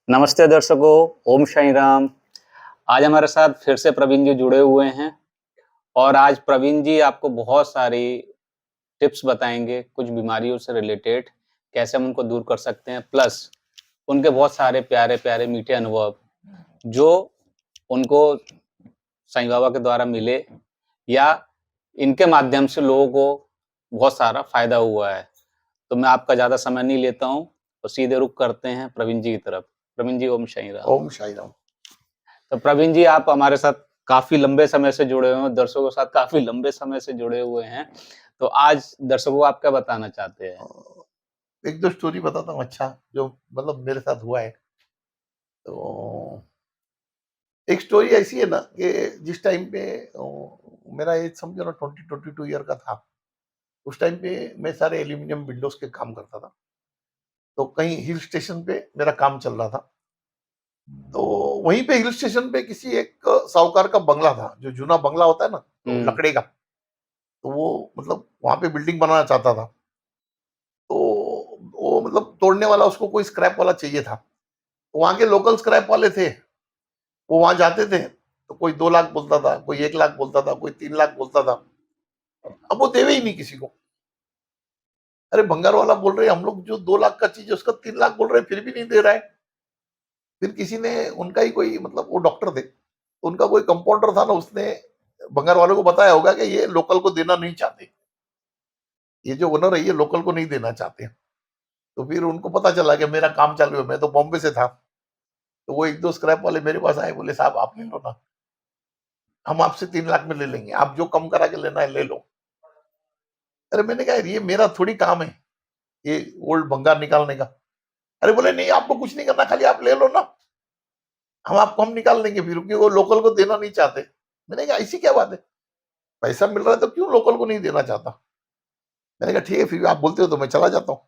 नमस्ते दर्शकों, ओम साईं राम। आज हमारे साथ फिर से प्रवीण जी जुड़े हुए हैं और आज प्रवीण जी आपको बहुत सारी टिप्स बताएँगे, कुछ बीमारियों से रिलेटेड, कैसे हम उनको दूर कर सकते हैं। प्लस उनके बहुत सारे प्यारे-प्यारे मीठे अनुभव, जो उनको साईं बाबा के द्वारा मिले या इनके माध्यम से लोगों को बहुत सारा फ़ायदा हुआ है। तो मैं आपका ज़्यादा समय नहीं लेता हूँ और सीधे रुख करते हैं प्रवीण जी की तरफ। प्रवीण जी, ओम साईं राम। ओम साई राम। तो प्रवीण जी, आप हमारे साथ काफ़ी लंबे समय से जुड़े हुए हैं, दर्शकों के साथ काफ़ी लंबे समय से जुड़े हुए हैं। तो आज दर्शकों को आप क्या बताना चाहते हैं? एक दो स्टोरी बताता हूँ अच्छा, जो मतलब मेरे साथ हुआ है। तो एक स्टोरी ऐसी है ना कि जिस टाइम पे मेरा एज समझो ना 22 ईयर का था। उस टाइम पे मैं सारे एल्यूमिनियम विंडोज के काम करता था। तो कहीं हिल स्टेशन पे मेरा काम चल रहा था। तो वहीं पे हिल स्टेशन पे किसी एक साहूकार का बंगला था, जो जूना बंगला होता है ना, तो हुँ, लकड़े का। तो वो मतलब वहां पे बिल्डिंग बनाना चाहता था। तो वो मतलब तोड़ने वाला, उसको कोई स्क्रैप वाला चाहिए था। तो वहां के लोकल स्क्रैप वाले थे, वो वहां जाते थे। तो कोई 2 लाख बोलता था, कोई 1 लाख बोलता था, कोई 3 लाख बोलता था। अब वो देवे ही नहीं किसी को। अरे भंगार वाला बोल रहे हम लोग, जो 2 लाख का चीज है उसका 3 लाख बोल रहे हैं, फिर भी नहीं दे रहा है। फिर किसी ने, उनका ही कोई मतलब वो डॉक्टर थे, तो उनका कोई कंपाउंडर था ना, उसने भंगार वाले को बताया होगा कि ये लोकल को देना नहीं चाहते, ये जो ओनर है ये लोकल को नहीं देना चाहते। तो फिर उनको पता चला कि मेरा काम चालू है, मैं तो बॉम्बे से था। तो वो एक दो स्क्रैप वाले मेरे पास आए, बोले साहब आप ले लो ना, हम आपसे 3 लाख में ले लेंगे, आप जो कम करा के लेना है ले लो। अरे मैंने कहा ये मेरा थोड़ी काम है, ये ओल्ड भंगार निकालने का। अरे बोले नहीं, आपको कुछ नहीं करना, खाली आप ले लो ना, हम निकाल लेंगे फिर, क्योंकि वो लोकल को देना नहीं चाहते। मैंने कहा ऐसी क्या बात है, पैसा मिल रहा है तो क्यों लोकल को नहीं देना चाहता। मैंने कहा ठीक है, फिर आप बोलते हो तो मैं चला जाता हूँ।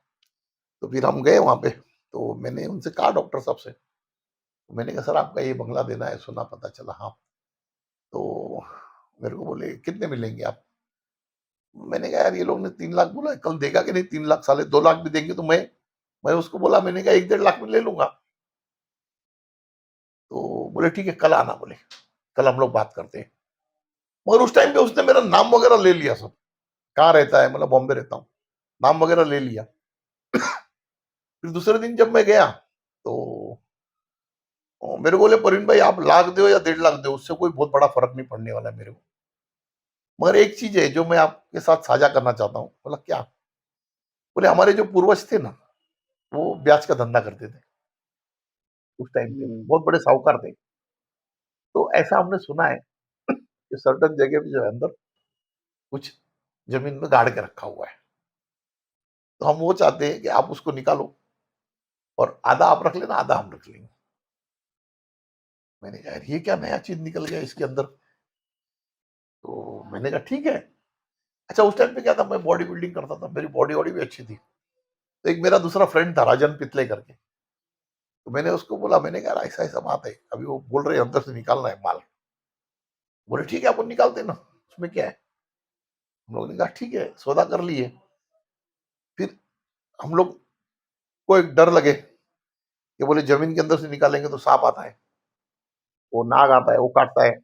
तो फिर हम गए वहां पे। तो मैंने उनसे कहा डॉक्टर साहब से, तो मैंने कहा सर आपका ये बंगला देना है, सुना पता चला। हाँ। तो मेरे को बोले कितने मिलेंगे आप। मैंने कहा यार ये लोग ने 3 लाख बोला है, कल देगा कि नहीं 3 लाख, साले 2 लाख भी देंगे तो मैं उसको बोला, मैंने कहा 1 1.5 लाख में ले लूंगा। तो बोले ठीक है कल आना, बोले कल हम लोग बात करते हैं। मगर उस टाइम पे उसने मेरा नाम वगैरह ले लिया सब, कहाँ रहता है, मतलब बॉम्बे रहता हूँ, नाम वगैरह ले लिया। फिर दूसरे दिन जब मैं गया, तो मेरे को बोले परवीन भाई आप लाख दो या 1.5 लाख दो, उससे कोई बहुत बड़ा फर्क नहीं पड़ने वाला है मेरे को। मगर एक चीज है जो मैं आपके साथ साझा करना चाहता हूँ। बोला क्या। बोले हमारे जो पूर्वज थे ना, वो ब्याज का धंधा करते थे। उस टाइम पे हुँ, बहुत बड़े साहूकार थे। तो ऐसा हमने सुना है कि सर्टन जगह पे जो है अंदर कुछ जमीन में गाड़ के रखा हुआ है। तो हम वो चाहते हैं कि आप उसको निकालो, और आधा आप रख लेना, आधा हम रख लेंगे। मैंने कहा यार ये क्या नया चीज निकल गया इसके अंदर। तो मैंने कहा ठीक है। अच्छा उस टाइम पे क्या था, मैं बॉडी बिल्डिंग करता था, मेरी बॉडी वॉडी भी अच्छी थी। तो एक मेरा दूसरा फ्रेंड था राजन पितले करके। तो मैंने उसको बोला, मैंने कहा ऐसा ऐसा बात है, अभी वो बोल रहे हैं अंदर से निकालना है माल। बोले ठीक है अपन निकालते हैं ना, उसमें क्या है। हम लोग ने कहा ठीक है, सौदा कर लिए। फिर हम लोग को एक डर लगे कि बोले जमीन के अंदर से निकालेंगे तो सांप आता है, वो नाग आता है, वो काटता है।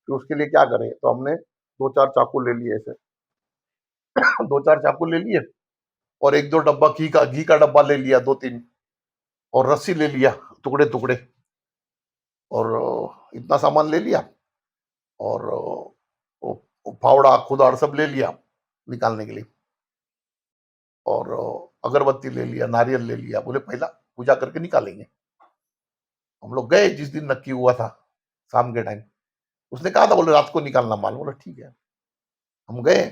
फिर उसके लिए क्या करें, तो हमने दो चार चाकू ले लिए ऐसे। दो चार चाकू ले लिए, और एक दो डब्बा घी का डब्बा ले लिया, दो तीन, और रस्सी ले लिया, टुकड़े टुकड़े। और इतना सामान ले लिया। और वो फावड़ा खुदार सब ले लिया निकालने के लिए। और अगरबत्ती ले लिया, नारियल ले लिया, बोले पहला पूजा करके निकालेंगे। हम लोग गए जिस दिन नक्की हुआ था, शाम के टाइम। उसने कहा था बोले रात को निकालना माल, बोला ठीक है। हम गए,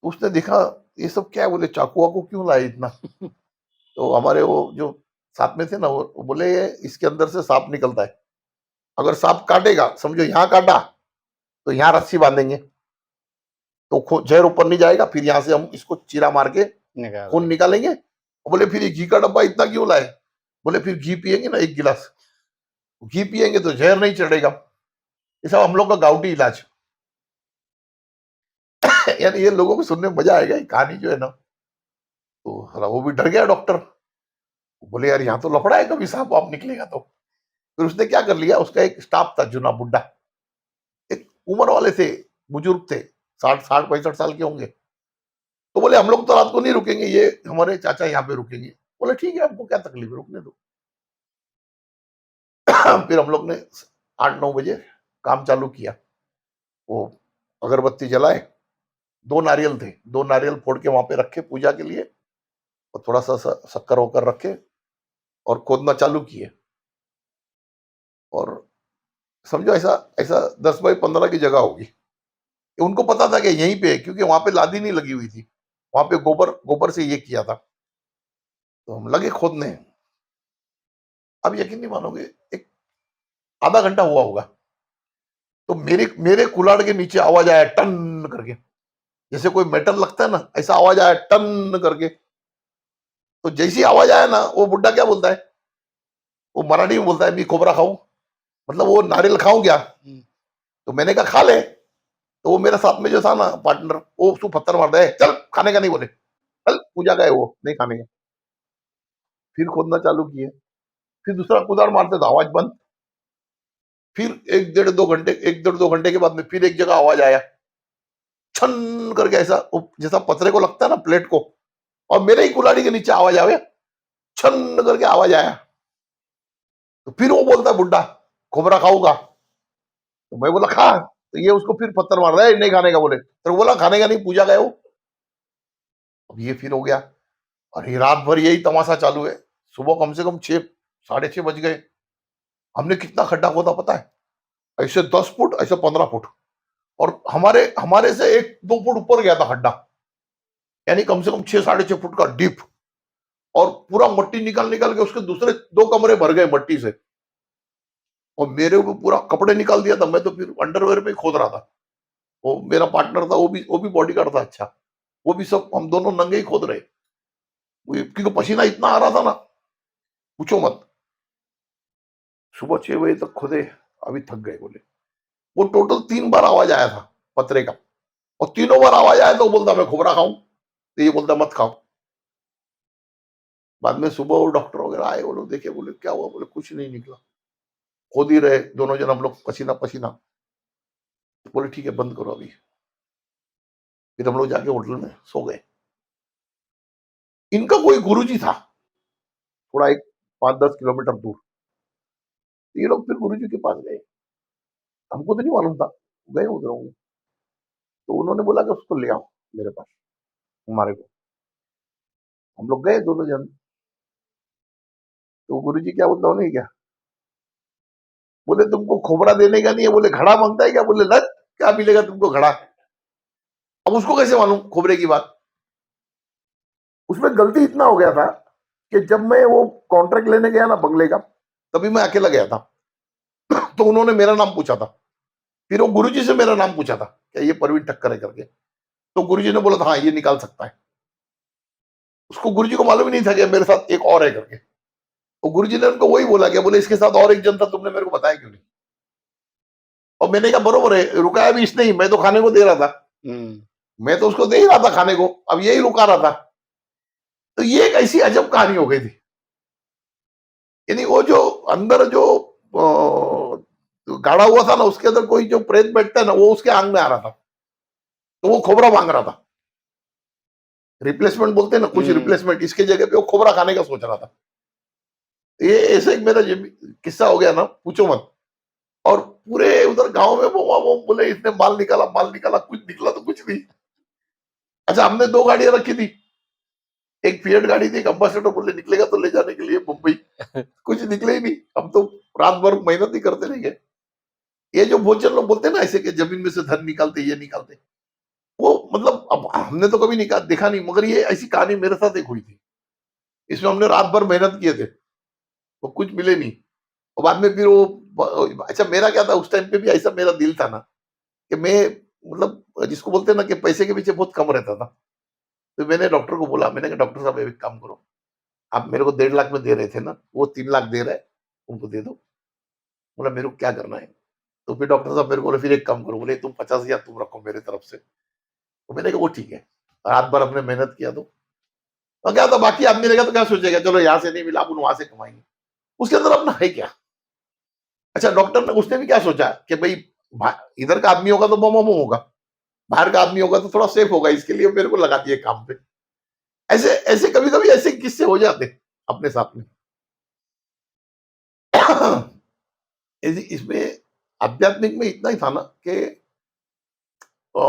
उसने देखा ये सब क्या है, बोले चाकू वाकू क्यों लाए इतना। तो हमारे वो जो साथ में थे ना, वो बोले इसके अंदर से सांप निकलता है, अगर सांप काटेगा, समझो यहाँ काटा, तो यहाँ रस्सी बांधेंगे, तो जहर ऊपर नहीं जाएगा, फिर यहाँ से हम इसको चीरा मार के निकाल खून लेंगे। निकालेंगे। बोले फिर ये घी का डब्बा इतना क्यों लाए। बोले फिर घी पिएंगे ना 1 गिलास, घी पिएंगे तो जहर नहीं चढ़ेगा। ये सब हम लोग का गाँवटी इलाज। यानी ये लोगों को सुनने में मजा आएगा, ये कहानी जो है ना। तो साला वो भी डर गया डॉक्टर। बोले यार यहाँ तो लफड़ा है, कभी सांप वाप निकलेगा तो। फिर उसने क्या कर लिया, उसका एक स्टाफ था जुना बुड्ढा, एक उम्र वाले थे, बुजुर्ग थे, 60 65 साल के होंगे। तो बोले हम लोग तो रात को नहीं रुकेंगे, ये हमारे चाचा यहाँ पे रुकेंगे। बोले ठीक है, हमको क्या तकलीफ है, रुकने दो। फिर हम लोग ने 8 9 बजे काम चालू किया। वो अगरबत्ती जलाए, 2 नारियल थे, 2 नारियल फोड़ के वहां पे रखे पूजा के लिए, और थोड़ा सा शक्कर होकर रखे, और खोदना चालू किए। और समझो ऐसा ऐसा 10 बाई 15 की जगह होगी। उनको पता था कि यहीं पे है, क्योंकि वहां पे लादी नहीं लगी हुई थी, वहां पे गोबर गोबर से ये किया था। तो हम लगे खोदने। अब यकीन नहीं मानोगे, एक आधा घंटा हुआ होगा, तो मेरे मेरे कुलाड़ के नीचे आवाज आया टन करके, जैसे कोई मेटल लगता है ना, ऐसा आवाज आया टन करके। तो जैसी आवाज आया ना, वो बुड्ढा क्या बोलता है, वो मराठी में बोलता है, मैं खोबरा खाऊं, मतलब वो नारियल खाऊं क्या। तो मैंने कहा खा ले। तो वो मेरे साथ में जो था ना पार्टनर, वो उसको पत्थर मारता है, चल खाने का नहीं, बोले चल पूजा का है वो, नहीं खाने का। फिर खोदना चालू किए, फिर दूसरा कुदार मारते तो आवाज बंद। फिर 1 1.5 2 घंटे के बाद में फिर एक जगह आवाज आया, छन करके, ऐसा जैसा पतरे को लगता है ना प्लेट को, और मेरे ही कुलाड़ी के नीचे आवाज आवे, छन करके आवाज आया। तो फिर वो बोलता बुड्ढा, खोबरा खाऊंगा। तो मैं बोला खा। तो ये उसको फिर पत्थर मार रहा है, नहीं खाने का, बोले तो बोला खाने का नहीं, पूजा गए हो। अब ये फिर हो गया, और ये रात भर यही तमाशा चालू है। सुबह कम से कम 6 साढ़े 6 बज गए। हमने कितना खड्डा खोदा पता है, ऐसे 10 फुट, ऐसे 15 फुट, और हमारे हमारे से 1 2 फुट ऊपर गया था खड्डा, यानी कम से कम 6 साढ़े 6 फुट का डीप। और पूरा मट्टी निकाल निकाल के उसके दूसरे 2 कमरे भर गए मट्टी से, और मेरे को पूरा कपड़े निकाल दिया था। मैं तो फिर अंडरवेयर में ही खोद रहा था। वो मेरा पार्टनर था, वो भी बॉडी गार्ड था, अच्छा, वो भी, सब हम दोनों नंगे ही खोद रहे। क्योंकि पसीना इतना आ रहा था ना, पूछो मत। सुबह 6 बजे तक खोदे, अभी थक गए बोले। वो टोटल 3 बार आवाज आया था पतरे का, और तीनों बार आवाज आया तो वो बोलता मैं खोबरा खाऊं, तो ये बोलता मत खाओ। बाद में सुबह वो डॉक्टर वगैरह आए, वो लोग देखे, बोले क्या हुआ, बोले कुछ नहीं निकला। खोद ही रहे दोनों जन हम लोग, पसीना पसीना। तो बोले ठीक है, बंद करो अभी। फिर हम लोग जाके होटल में सो गए। इनका कोई गुरुजी था, थोड़ा एक 5 10 किलोमीटर दूर। ये लोग फिर गुरुजी के पास गए, हमको तो नहीं मालूम था, गए उधर होंगे। तो उन्होंने बोला कि उसको ले आओ मेरे पास, हमारे को। हम लोग गए दोनों जन। तो गुरुजी क्या बोलता उन्हें क्या, बोले तुमको खोबरा देने का नहीं है, बोले घड़ा मांगता है क्या, बोले लग, क्या मिलेगा तुमको घड़ा। अब उसको कैसे मालूम खोबरे की बात। उसमें गलती इतना हो गया था कि जब मैं वो कॉन्ट्रैक्ट लेने गया ना बंगले का, तभी मैं अकेला गया था। तो उन्होंने मेरा नाम पूछा था, फिर वो गुरुजी से मेरा नाम पूछा था, क्या ये परवीन ठक्कर है करके। तो गुरुजी ने बोला था हाँ ये निकाल सकता है। उसको गुरुजी को मालूम ही नहीं था कि मेरे साथ एक और है करके। तो गुरुजी ने उनको वही बोला, क्या बोले इसके साथ और एक जन था, तुमने मेरे को बताया क्यों नहीं। और मैंने कहा बरोबर है, रुकाया भी इसने ही, मैं तो खाने को दे रहा था, मैं तो उसको दे ही रहा था खाने को, अब यही रुका रहा था। तो ये एक ऐसी अजब कहानी हो गई थी। यानी वो जो अंदर जो गाड़ा हुआ था ना, उसके अंदर कोई जो प्रेत बैठता है ना, वो उसके आंग में आ रहा था। तो वो खोबरा मांग रहा था, रिप्लेसमेंट बोलते हैं ना, कुछ रिप्लेसमेंट, इसके जगह पे वो खोबरा खाने का सोच रहा था। ये ऐसे एक मेरा किस्सा हो गया ना, पूछो मत। और पूरे उधर गांव में वो बोले इसने माल निकाला, माल निकाला, कुछ निकला तो कुछ नहीं। अच्छा, हमने 2 गाड़ियां रखी थी, एक फिएट गाड़ी थी, एक अम्बासेडर, बोले निकलेगा तो ले जाने के लिए मुंबई। कुछ निकले ही नहीं। हम तो रात भर मेहनत ही करते रह गए। ये जो भोजन लोग बोलते हैं ना ऐसे कि जमीन में से धन निकालते, ये निकालते, वो मतलब अब हमने तो कभी निकाल देखा नहीं, मगर ये ऐसी कहानी मेरे साथ एक हुई थी। इसमें हमने रात भर मेहनत किए थे, वो कुछ मिले नहीं। और बाद में फिर वो, अच्छा मेरा क्या था उस टाइम पे भी, ऐसा मेरा दिल था ना कि मैं, मतलब जिसको बोलते हैं ना कि पैसे के पीछे बहुत कम रहता था। तो मैंने डॉक्टर को बोला, मैंने कहा डॉक्टर साहब एक काम करो, आप मेरे को 1.5 लाख में दे रहे थे ना, वो 3 लाख दे रहा है, उनको दे दो। बोला मेरे को क्या करना है। तो फिर डॉक्टर साहब मेरे को बोले फिर एक काम करो, बोले तुम 50,000 तुम रखो मेरे तरफ से। तो मैंने कहा वो ठीक है। रात भर हमने मेहनत किया, तो और क्या था, बाकी आदमी रहेगा तो क्या सोचेगा, चलो यहाँ से नहीं मिला, अपन वहां से कमाएंगे। उसके अंदर अपना है क्या? अच्छा, डॉक्टर ने उसने भी क्या सोचा कि भाई इधर का आदमी होगा तो बम बम होगा, बाहर का आदमी होगा तो थोड़ा सेफ होगा, इसके लिए मेरे को लगा दिए काम पे। ऐसे ऐसे कभी कभी ऐसे किस्से हो जाते अपने साथ में। इसमें आध्यात्मिक में इतना ही था ना कि अ,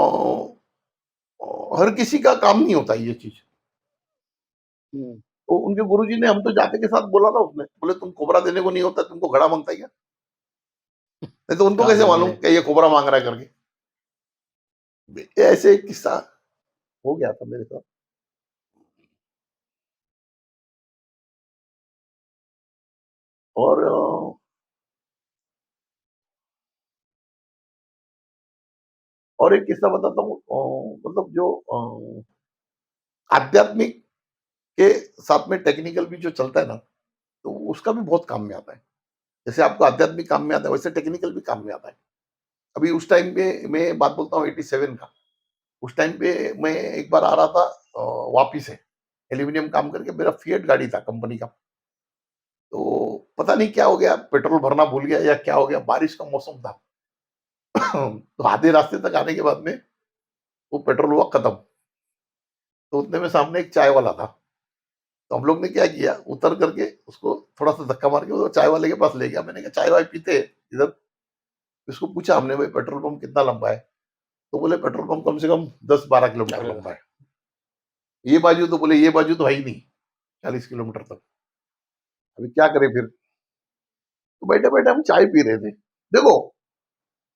हर किसी का काम नहीं होता ये चीज। तो उनके गुरुजी ने, हम तो जाते के साथ बोला ना, उसने बोले तुम कोबरा देने को नहीं होता, तुमको घड़ा मांगता है क्या? नहीं तो उनको काम कैसे मिल मालूम जाए। कि ये कोबरा मांग रहा है करके? ये ऐसे एक किस्सा हो गया था मेरे साथ। और और एक किस्सा बताता हूँ, मतलब जो आध्यात्मिक के साथ में टेक्निकल भी जो चलता है ना, तो उसका भी बहुत काम में आता है। जैसे आपको आध्यात्मिक काम में आता है, वैसे टेक्निकल भी काम में आता है। अभी उस टाइम पे मैं बात बोलता हूँ 87 का। उस टाइम पे मैं एक बार आ रहा था वापी से, एल्यूमिनियम काम करके, मेरा फिएट गाड़ी था कंपनी का। तो पता नहीं क्या हो गया, पेट्रोल भरना भूल गया या क्या हो गया, बारिश का मौसम था। तो आधे रास्ते तक आने के बाद में वो पेट्रोल हुआ खत्म। तो उतने में सामने एक चाय वाला था। तो हम लोग ने क्या किया, उतर करके उसको थोड़ा सा धक्का मार के वो चाय वाले के पास ले गया। मैंने कहा चाय वाय पीते हैं इधर? इसको पूछा हमने, भाई पेट्रोल पंप कितना लंबा है? तो बोले पेट्रोल पंप कम से कम 10-12 किलोमीटर अरे! लंबा है। ये बाजू तो बोले, ये बाजू तो है ही नहीं 40 किलोमीटर तक। अभी क्या करें फिर? तो बैठे बैठे हम चाय पी रहे थे। देखो,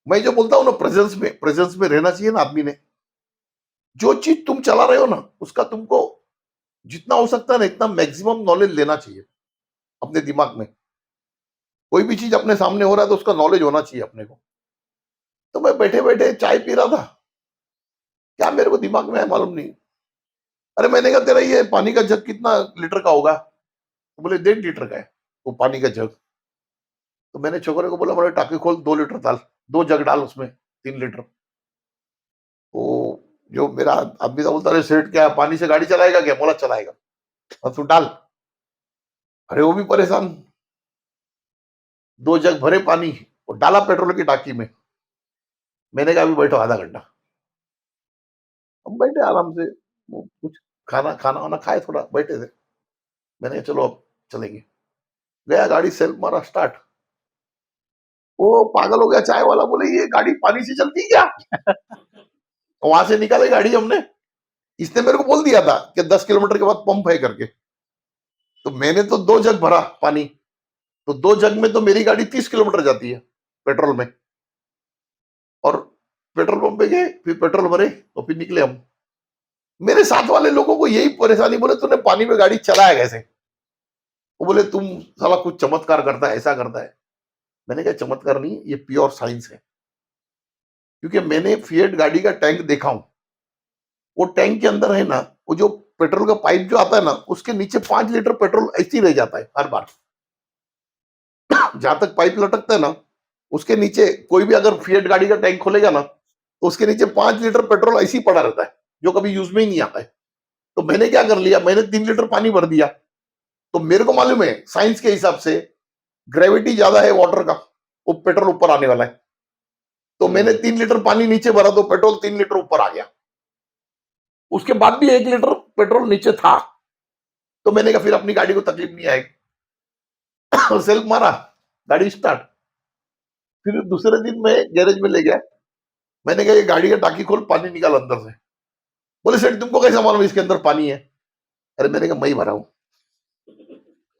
मैं जो बोलता हूँ ना, प्रेजेंस में रहना चाहिए ना आदमी ने। जो चीज तुम चला रहे हो ना, उसका तुमको जितना हो सकता है ना, इतना मैक्सिमम नॉलेज लेना चाहिए अपने दिमाग में। कोई भी चीज अपने सामने हो रहा है तो उसका नॉलेज होना चाहिए अपने को। तो मैं बैठे बैठे चाय पी रहा था, क्या मेरे को दिमाग में है मालूम नहीं। अरे मैंने कहा तेरा ये पानी का जग कितना लीटर का होगा? तो बोले 1.5 लीटर का है वो पानी का जग। तो मैंने छोकरे को बोला, बोले टाकी खोल, 2 लीटर डाल, 2 जग डाल उसमें, 3 लीटर। तो जो मेरा आदमी था बोलता, अरे सेठ क्या पानी से गाड़ी चलाएगा क्या? बोला चलाएगा। और तू डाल। अरे वो भी परेशान, 2 जग भरे पानी और डाला पेट्रोल की टाकी में। मैंने कहा अभी बैठो आधा घंटा। हम बैठे आराम से, वो कुछ खाना खाना वाना खाए, थोड़ा बैठे थे। मैंने कहा चलो अब चलेंगे। गया, गाड़ी सेल्फ मारा स्टार्ट। वो पागल हो गया चाय वाला, बोले ये गाड़ी पानी से चलती है क्या? वहां से निकाले गाड़ी हमने। इसने मेरे को बोल दिया था कि 10 किलोमीटर के बाद पंप है करके। तो मैंने तो 2 जग भरा पानी। तो 2 जग में तो मेरी गाड़ी 30 किलोमीटर जाती है पेट्रोल में। और पेट्रोल पंप पे गए, फिर पेट्रोल भरे और फिर निकले हम। मेरे साथ वाले लोगों को यही परेशानी, बोले तूने पानी में गाड़ी चलाया कैसे? वो बोले तुम साला कुछ चमत्कार करता है, ऐसा करता है। मैंने कहा चमत्कार नहीं, ये प्योर साइंस है। क्योंकि मैंने फिएट गाड़ी का टैंक देखा हूं। वो टैंक के अंदर है ना, वो जो पेट्रोल का पाइप जो आता है ना, उसके नीचे 5 लीटर पेट्रोल ऐसे ही रह जाता है हर बार। जहां तक पाइप लटकता है ना, उसके नीचे कोई भी अगर फिएट गाड़ी का टैंक खोलेगा ना, तो उसके नीचे 5 लीटर पेट्रोल ऐसे ही पड़ा रहता है, जो कभी यूज में ही नहीं आता है। तो मैंने क्या कर लिया, मैंने 3 लीटर पानी भर दिया। तो मेरे को मालूम है साइंस के हिसाब से ग्रेविटी ज्यादा है वाटर का, वो पेट्रोल ऊपर आने वाला है। तो मैंने 3 लीटर पानी नीचे भरा तो पेट्रोल 3 लीटर ऊपर आ गया। उसके बाद भी 1 लीटर पेट्रोल नीचे था। तो मैंने कहा फिर अपनी गाड़ी को तकलीफ नहीं आएगी। सेल्फ मारा, गाड़ी स्टार्ट। फिर दूसरे दिन मैं गैरेज में ले गया। मैंने कहा ये गाड़ी का टाकी खोल, पानी निकाल अंदर से। बोले सेठ तुमको कैसा मालूम इसके अंदर पानी है? अरे मैंने कहा मैं ही भरा हूं।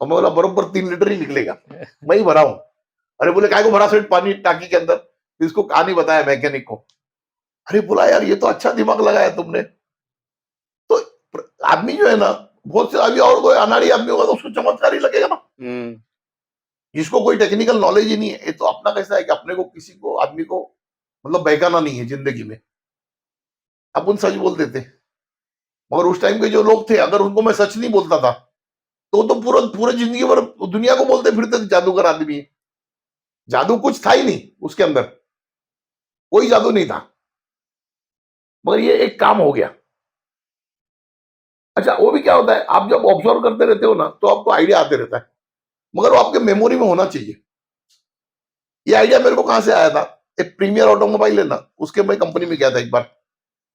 और मैं बोला बरोबर 3 लीटर ही निकलेगा, मैं ही भरा हूं। अरे बोले काय को भरा सेठ पानी टाकी के अंदर? इसको कहानी बताया मैकेनिक को। अरे बोला यार ये तो अच्छा दिमाग लगाया तुमने। तो आदमी जो है ना, बहुत से अभी और कोई अनाड़ी आदमी होगा तो उसको चमत्कार ही लगेगा ना। हुँ। जिसको कोई टेक्निकल नॉलेज ही नहीं है, ये तो अपना कैसा है कि अपने को किसी को आदमी को मतलब बहकाना नहीं है जिंदगी में। अपन सच बोल देते। मगर उस टाइम के जो लोग थे, अगर उनको मैं सच नहीं बोलता था, तो पूरा पूरे जिंदगी भर दुनिया को बोलते फिरते थे जादूगर आदमी है। जादू कुछ था ही नहीं उसके अंदर, कोई जादू नहीं था। मगर ये एक काम हो गया। अच्छा, वो भी क्या होता है, आप जब ऑब्जर्व करते रहते हो ना तो आपको आइडिया आते रहता है, मगर वो आपके मेमोरी में होना चाहिए। ये आइडिया मेरे को कहां से आया था, एक प्रीमियर ऑटोमोबाइल है ना, उसके मैं कंपनी में गया था एक बार।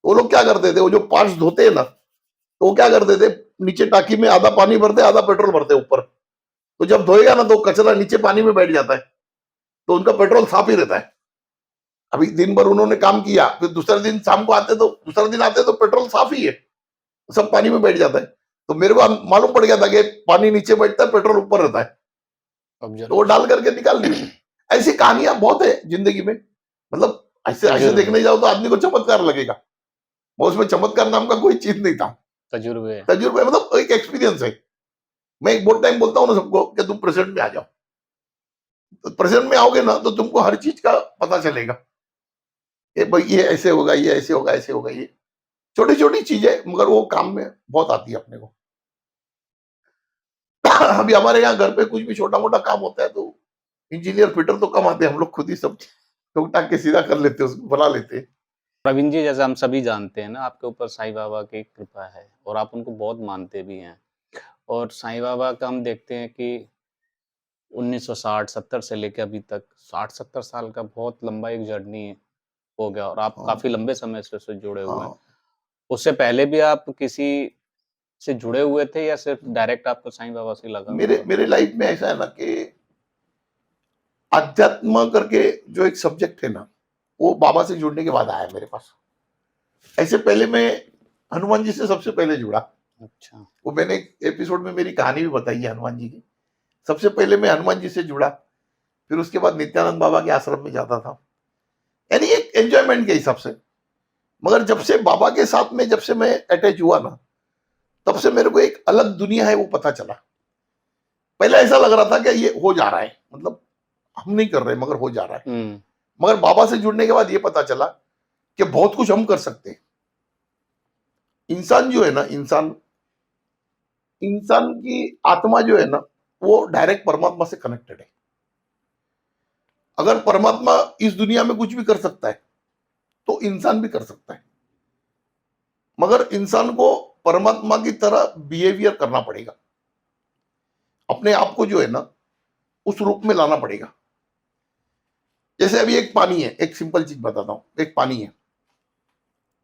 वो लोग क्या करते थे, वो जो पार्ट्स धोते हैं ना, तो वो क्या करते थे, नीचे टाकी में आधा पानी भरते आधा पेट्रोल भरते ऊपर। तो जब धोएगा ना तो कचरा नीचे पानी में बैठ जाता है, तो उनका पेट्रोल साफ ही रहता है। अभी दिन भर उन्होंने काम किया, फिर दूसरे दिन शाम को आते तो दूसरे दिन आते तो पेट्रोल साफ ही है, सब पानी में बैठ जाता है। तो मेरे को मालूम पड़ गया था कि पानी नीचे बैठता है, पेट्रोल ऊपर रहता है, तो वो डाल ऑब्जर्वेशन। करके निकाल लिए। ऐसी कहानियां बहुत है जिंदगी में, मतलब ऐसे ऐसे तजुर्बे, देखने जाओ तो आदमी को चमत्कार लगेगा, वो उसमें चमत्कार नाम का कोई चीज नहीं था। तजुर्बे। तजुर्बे मतलब एक एक्सपीरियंस है। मैं एक बहुत टाइम बोलता हूँ ना सबको कि तुम प्रेजेंट में आ जाओ, तो प्रेजेंट में आओगे ना तो तुमको हर चीज का पता चलेगा कि भाई ये ऐसे होगा, ये ऐसे होगा, ऐसे होगा। ये छोटी छोटी चीजें मगर वो काम में बहुत आती है अपने को। अभी हमारे यहाँ घर पे कुछ भी छोटा मोटा काम होता है तो इंजीनियर फिटर तो कम आते हैं, हम लोग खुद ही सब ठोक टाक के सीधा कर लेते हैं, उसको बना लेते हैं। प्रवीण जी, जैसा हम सभी जानते हैं ना, आपके ऊपर साईं बाबा की कृपा है और आप उनको बहुत मानते भी हैं। और साईं बाबा का हम देखते हैं कि 1960-70 से लेके अभी तक 60-70 साल का बहुत लंबा एक जर्नी हो गया और आप हाँ, काफ़ी लंबे समय से उससे जुड़े हुए हैं। हाँ। उससे पहले भी आप किसी से जुड़े हुए थे या सिर्फ़ डायरेक्ट आपको साईं बाबा से लगाव मेरे हुआ? मेरे लाइफ में ऐसा है ना कि अध्यात्म करके जो एक सब्जेक्ट है ना, वो बाबा से जुड़ने के बाद आया मेरे पास। ऐसे पहले मैं हनुमान जी से सबसे पहले जुड़ा। अच्छा। वो मैंने एक एपिसोड में मेरी कहानी भी बताई है हनुमान जी की। सबसे पहले मैं हनुमान जी से जुड़ा, फिर उसके बाद नित्यानंद बाबा के आश्रम में जाता था, यानी एक एंजॉयमेंट के हिसाब से। मगर जब से बाबा के साथ में जब से मैं अटैच हुआ ना, तब से मेरे को एक अलग दुनिया है वो पता चला। पहले ऐसा लग रहा था कि ये हो जा रहा है, मतलब हम नहीं कर रहे मगर हो जा रहा है। हुँ, मगर बाबा से जुड़ने के बाद ये पता चला कि बहुत कुछ हम कर सकते हैं। इंसान जो है ना, इंसान इंसान की आत्मा जो है ना, वो डायरेक्ट परमात्मा से कनेक्टेड है। अगर परमात्मा इस दुनिया में कुछ भी कर सकता है तो इंसान भी कर सकता है, मगर इंसान को परमात्मा की तरह बिहेवियर करना पड़ेगा, अपने आप को जो है ना उस रूप में लाना पड़ेगा। जैसे अभी एक पानी है, एक सिंपल चीज बताता हूं, एक पानी है।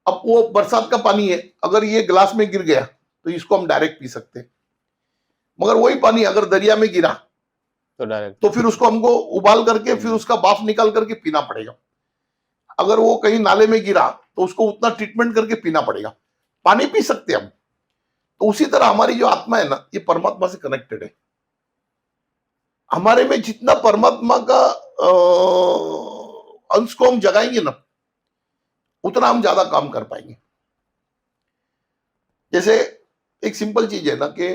अब वो बरसात का पानी है, अगर ये ग्लास में गिर गया तो इसको हम डायरेक्ट पी सकते हैं। मगर वही पानी अगर दरिया में गिरा तो डायरेक्ट। तो फिर उसको हमको उबाल करके फिर हुँ, उसका भाप निकाल करके पीना पड़ेगा। अगर वो कहीं नाले में गिरा तो उसको उतना ट्रीटमेंट करके पीना पड़ेगा। पानी पी सकते हैं हम। तो उसी तरह हमारी जो आत्मा है ना, ये परमात्मा से कनेक्टेड है। हमारे में जितना परमात्मा का अंश को हम जगाएंगे ना, उतना हम ज्यादा काम कर पाएंगे। जैसे एक सिंपल चीज है ना कि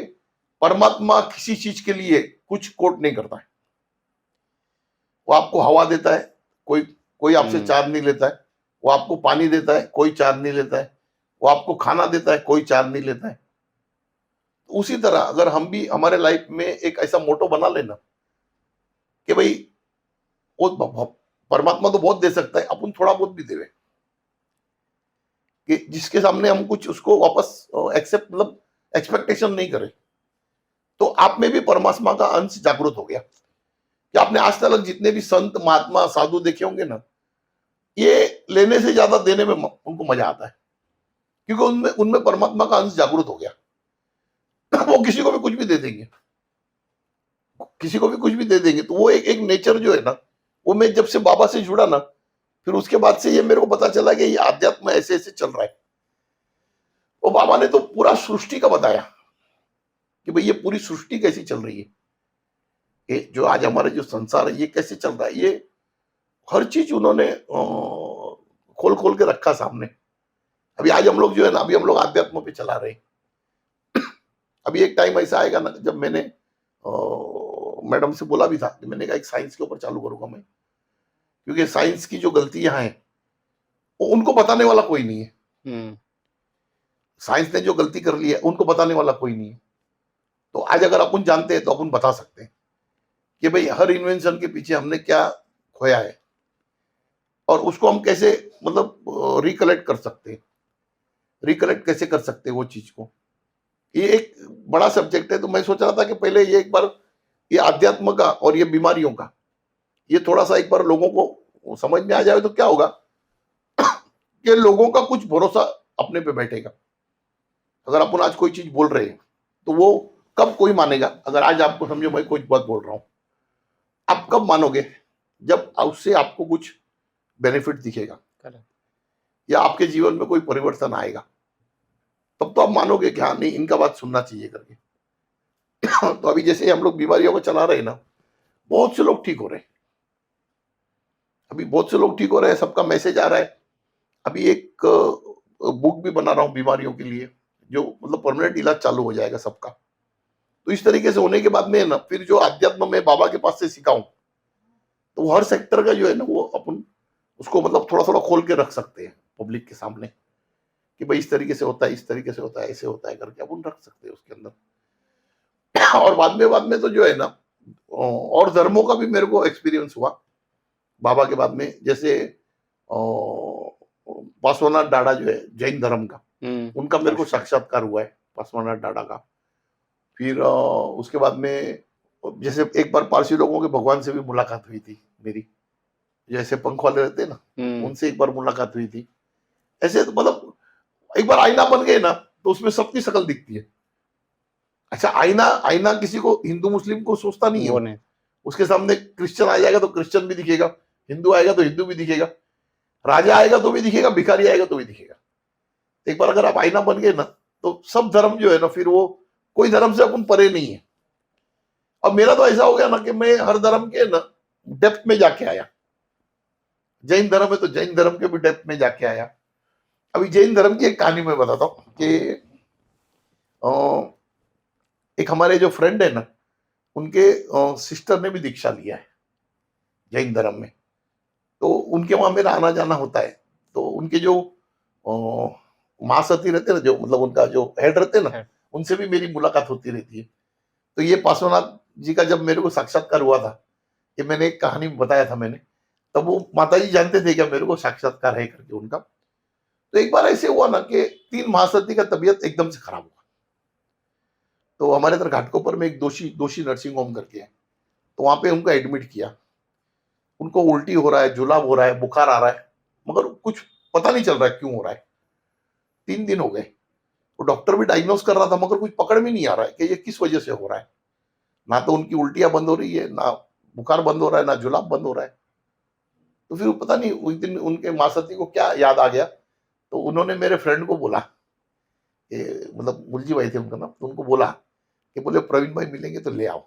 परमात्मा किसी चीज के लिए कुछ कोट नहीं करता है। वो आपको हवा देता है, कोई कोई आपसे हुँ, चार्ज नहीं लेता है। वो आपको पानी देता है, कोई चार्ज नहीं लेता है। वो आपको खाना देता है, कोई चार्ज नहीं लेता है। तो उसी तरह अगर हम भी हमारे लाइफ में एक ऐसा मोटो बना लेना कि भाई वो परमात्मा तो बहुत दे सकता है, अपन थोड़ा बहुत भी देवे, कि जिसके सामने हम कुछ उसको वापस एक्सेप्ट मतलब एक्सपेक्टेशन नहीं करें, तो आप में भी परमात्मा का अंश जागृत हो गया। कि आपने आज तक जितने भी संत महात्मा साधु देखे होंगे ना, ये लेने से ज्यादा देने में उनको मजा आता है, क्योंकि उनमें उनमें परमात्मा का अंश जागृत हो गया। वो किसी को भी कुछ भी दे देंगे, किसी को भी कुछ भी दे देंगे। तो वो एक एक नेचर जो है ना, वो मैं जब से बाबा से जुड़ा ना, फिर उसके बाद से ये मेरे को पता चला कि ये आध्यात्म ऐसे ऐसे चल रहा है। वो बाबा ने तो पूरा सृष्टि का बताया कि भाई ये पूरी सृष्टि कैसी चल रही है, ये जो आज हमारे जो संसार है ये कैसे चल रहा है, ये हर चीज उन्होंने खोल खोल के रखा सामने। अभी आज हम लोग जो है ना, अभी हम लोग आध्यात्म पे चला रहे हैं। अभी एक टाइम ऐसा आएगा ना जब मैंने मैडम से बोला भी था कि मैंने कहा एक साइंस के ऊपर चालू करूंगा मैं, क्योंकि साइंस की जो गलतियां हैं वो उनको बताने वाला कोई नहीं है। हुँ, साइंस ने जो गलती कर ली है उनको बताने वाला कोई नहीं है। तो आज अगर अपन जानते हैं तो अपन बता सकते हैं कि भाई हर इन्वेंशन के पीछे हमने क्या खोया है, और उसको हम कैसे मतलब रिकलेक्ट कर सकते हैं, रिकलेक्ट कैसे कर सकते हैं वो चीज को। ये एक बड़ा सब्जेक्ट है, तो मैं सोच रहा था कि पहले ये एक बार ये अध्यात्म का और ये बीमारियों का ये थोड़ा सा एक बार लोगों को समझ में आ जाए तो क्या होगा कि लोगों का कुछ भरोसा अपने पे बैठेगा। अगर अपन आज कोई चीज बोल रहे हैं तो वो कब कोई मानेगा? अगर आज आपको समझो मैं कोई बात बोल रहा हूं, आप कब मानोगे? जब उससे आपको कुछ बेनिफिट दिखेगा करेक्ट। या आपके जीवन में कोई परिवर्तन आएगा, तब तो आप मानोगे कि हाँ नहीं, इनका बात सुनना चाहिए करके। तो अभी जैसे हम लोग बीमारियों को चला रहे हैं ना, बहुत से लोग ठीक हो रहे हैं। अभी बहुत से लोग ठीक हो रहे हैं, सबका मैसेज आ रहा है। अभी एक बुक भी बना रहा हूँ बीमारियों के लिए, जो मतलब परमानेंट इलाज चालू हो जाएगा सबका। तो इस तरीके से होने के बाद में ना, फिर जो अध्यात्म में बाबा के पास से सीखा हूं, तो वो हर सेक्टर का जो है ना, वो अपन उसको मतलब थोड़ा थोड़ा खोल के रख सकते हैं पब्लिक के सामने कि भाई इस तरीके से होता है, इस तरीके से होता है, ऐसे होता है करके अपन रख सकते हैं उसके अंदर। और बाद में तो जो है ना, और धर्मों का भी मेरे को एक्सपीरियंस हुआ बाबा के बाद में। जैसे अ, पार्श्वनाथ डाडा जो है जैन धर्म का, उनका मेरे को अच्छा। साक्षात्कार हुआ है, पार्श्वनाथ डाडा का। फिर उसके बाद में जैसे एक बार पारसी लोगों के भगवान से भी मुलाकात हुई थी मेरी, जैसे पंख वाले रहते हैं ना, उनसे एक बार मुलाकात हुई थी। ऐसे तो मतलब एक बार आईना बन गए ना, तो उसमें सबकी शक्ल दिखती है। अच्छा, आईना आईना किसी को हिंदू मुस्लिम को सोचता नहीं है वो वो। नहीं। उसके सामने क्रिश्चियन आ जाएगा तो क्रिश्चियन भी दिखेगा, हिंदू आएगा तो हिंदू भी दिखेगा, राजा आएगा तो भी दिखेगा, भिखारी आएगा तो भी दिखेगा। एक बार अगर आप आईना बन गए ना, तो सब धर्म जो है ना, फिर वो कोई धर्म से अपन परे नहीं है। अब मेरा तो ऐसा हो गया ना कि मैं हर धर्म के ना डेप्थ में जाके आया। जैन धर्म है तो जैन धर्म के भी डेप्थ में जाके आया। अभी जैन धर्म की एक कहानी मैं बताता हूँ कि अ, एक हमारे जो फ्रेंड है ना, उनके सिस्टर ने भी दीक्षा लिया है जैन धर्म में। तो उनके वहां मेरा आना जाना होता है। तो उनके जो महासती रहते हैं ना, जो मतलब उनका जो हेड रहते हैं ना, है। उनसे भी मेरी मुलाकात होती रहती है। तो ये पार्श्वनाथ जी का जब मेरे को साक्षात्कार हुआ था, ये मैंने एक कहानी में बताया था मैंने, तब वो माता जी जानते थे कि मेरे को साक्षात्कार है करके उनका। तो एक बार ऐसे हुआ ना कि 3 महासती का तबीयत एकदम से खराब हुआ। तो हमारे इधर घाटकोपर में एक दोषी दोषी नर्सिंग होम करके है, तो वहां पे उनको एडमिट किया। उनको उल्टी हो रहा है, जुलाब हो रहा है, बुखार आ रहा है, मगर कुछ पता नहीं चल रहा है क्यों हो रहा है। 3 दिन हो गए, वो डॉक्टर भी डायग्नोस कर रहा था, मगर कुछ पकड़ में नहीं आ रहा है कि ये किस वजह से हो रहा है। ना तो उनकी उल्टियां बंद हो रही है, ना बुखार बंद हो रहा है, ना जुलाब बंद हो रहा है। तो फिर पता नहीं उस दिन उनके मासती को क्या याद आ गया, तो उन्होंने मेरे फ्रेंड को बोला कि मतलब मुलजी भाई थे उनका नाम, तो उनको बोला कि बोले प्रवीण भाई मिलेंगे तो ले आओ।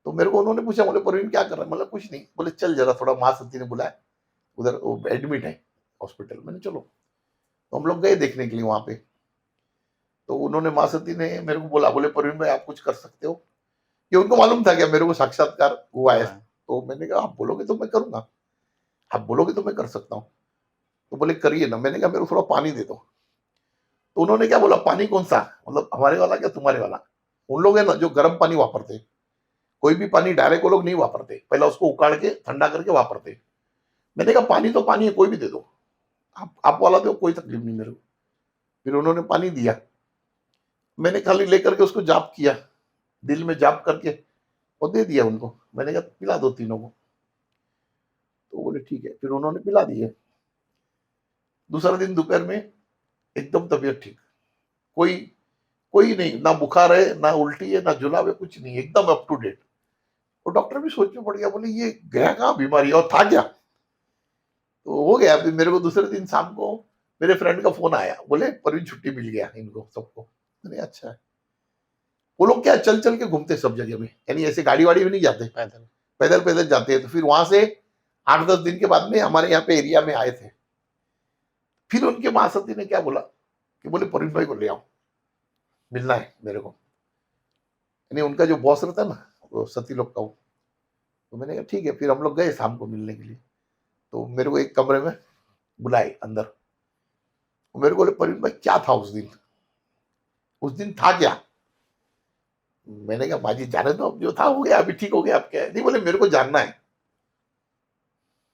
तो मेरे को उन्होंने पूछा, बोले प्रवीण क्या कर रहा है? मतलब कुछ नहीं। बोले चल जरा, थोड़ा महासती ने बुलाया, उधर वो एडमिट है हॉस्पिटल। मैंने चलो, तो हम लोग गए देखने के लिए वहां पे। तो उन्होंने महासती ने मेरे को बोला, बोले प्रवीण भाई आप कुछ कर सकते हो? ये उनको मालूम था क्या मेरे को साक्षात्कार हुआ है? हुआ है। तो मैंने कहा आप बोलोगे तो मैं करूंगा, आप बोलोगे तो मैं कर सकता हूँ। तो बोले करिए ना। मैंने कहा मेरे को थोड़ा पानी दे दो। तो उन्होंने क्या बोला, पानी कौन सा, मतलब हमारे वाला क्या तुम्हारे वाला? उन लोग है ना जो गर्म पानी वापरते, कोई भी पानी डायरेक्ट वो लोग नहीं वापरते, पहले उसको उकाड़ के ठंडा करके वापरते। मैंने कहा पानी तो पानी है, कोई भी दे दो, आप वाला दो, कोई तकलीफ नहीं मेरे को। फिर उन्होंने पानी दिया, मैंने खाली लेकर के उसको जाप किया, दिल में जाप करके और दे दिया उनको। मैंने कहा पिला दो तीनों को। तो बोले ठीक है, फिर उन्होंने पिला दिए। दूसरा दिन दोपहर में एकदम तबीयत ठीक, कोई कोई नहीं, ना बुखार है, ना उल्टी है, ना जुलाब है, कुछ नहीं, एकदम अप टू डेट। तो डॉक्टर भी सोच में पड़ गया, बोले ये गया कहाँ बीमारी, और था क्या? तो हो गया। अभी मेरे को दूसरे दिन शाम को मेरे फ्रेंड का फोन आया, बोले परवीन छुट्टी मिल गया इनको सबको। मैंने अच्छा है। वो लोग क्या चल चल के घूमते सब जगह में, यानी ऐसे गाड़ी वाड़ी में नहीं जाते, पैदल। पैदल पैदल जाते हैं। तो फिर वहां से 8-10 दिन के बाद में हमारे यहाँ पे एरिया में आए थे। फिर उनके महासती ने क्या बोला कि बोले परवीन भाई को ले आओ, मिलना है मेरे को। यानी उनका जो बॉस रहता है ना, वो सती लोग का वो। तो मैंने कहा ठीक है। फिर हम लोग गए शाम को मिलने के लिए। तो मेरे को एक कमरे में बुलाए अंदर। वो मेरे को बोले परवीन भाई क्या था उस दिन, उस दिन था क्या? मैंने कहा बाजी जाने दो, अब जो था हो गया, अभी ठीक हो गया, अब क्या है? नहीं, बोले मेरे को जानना है।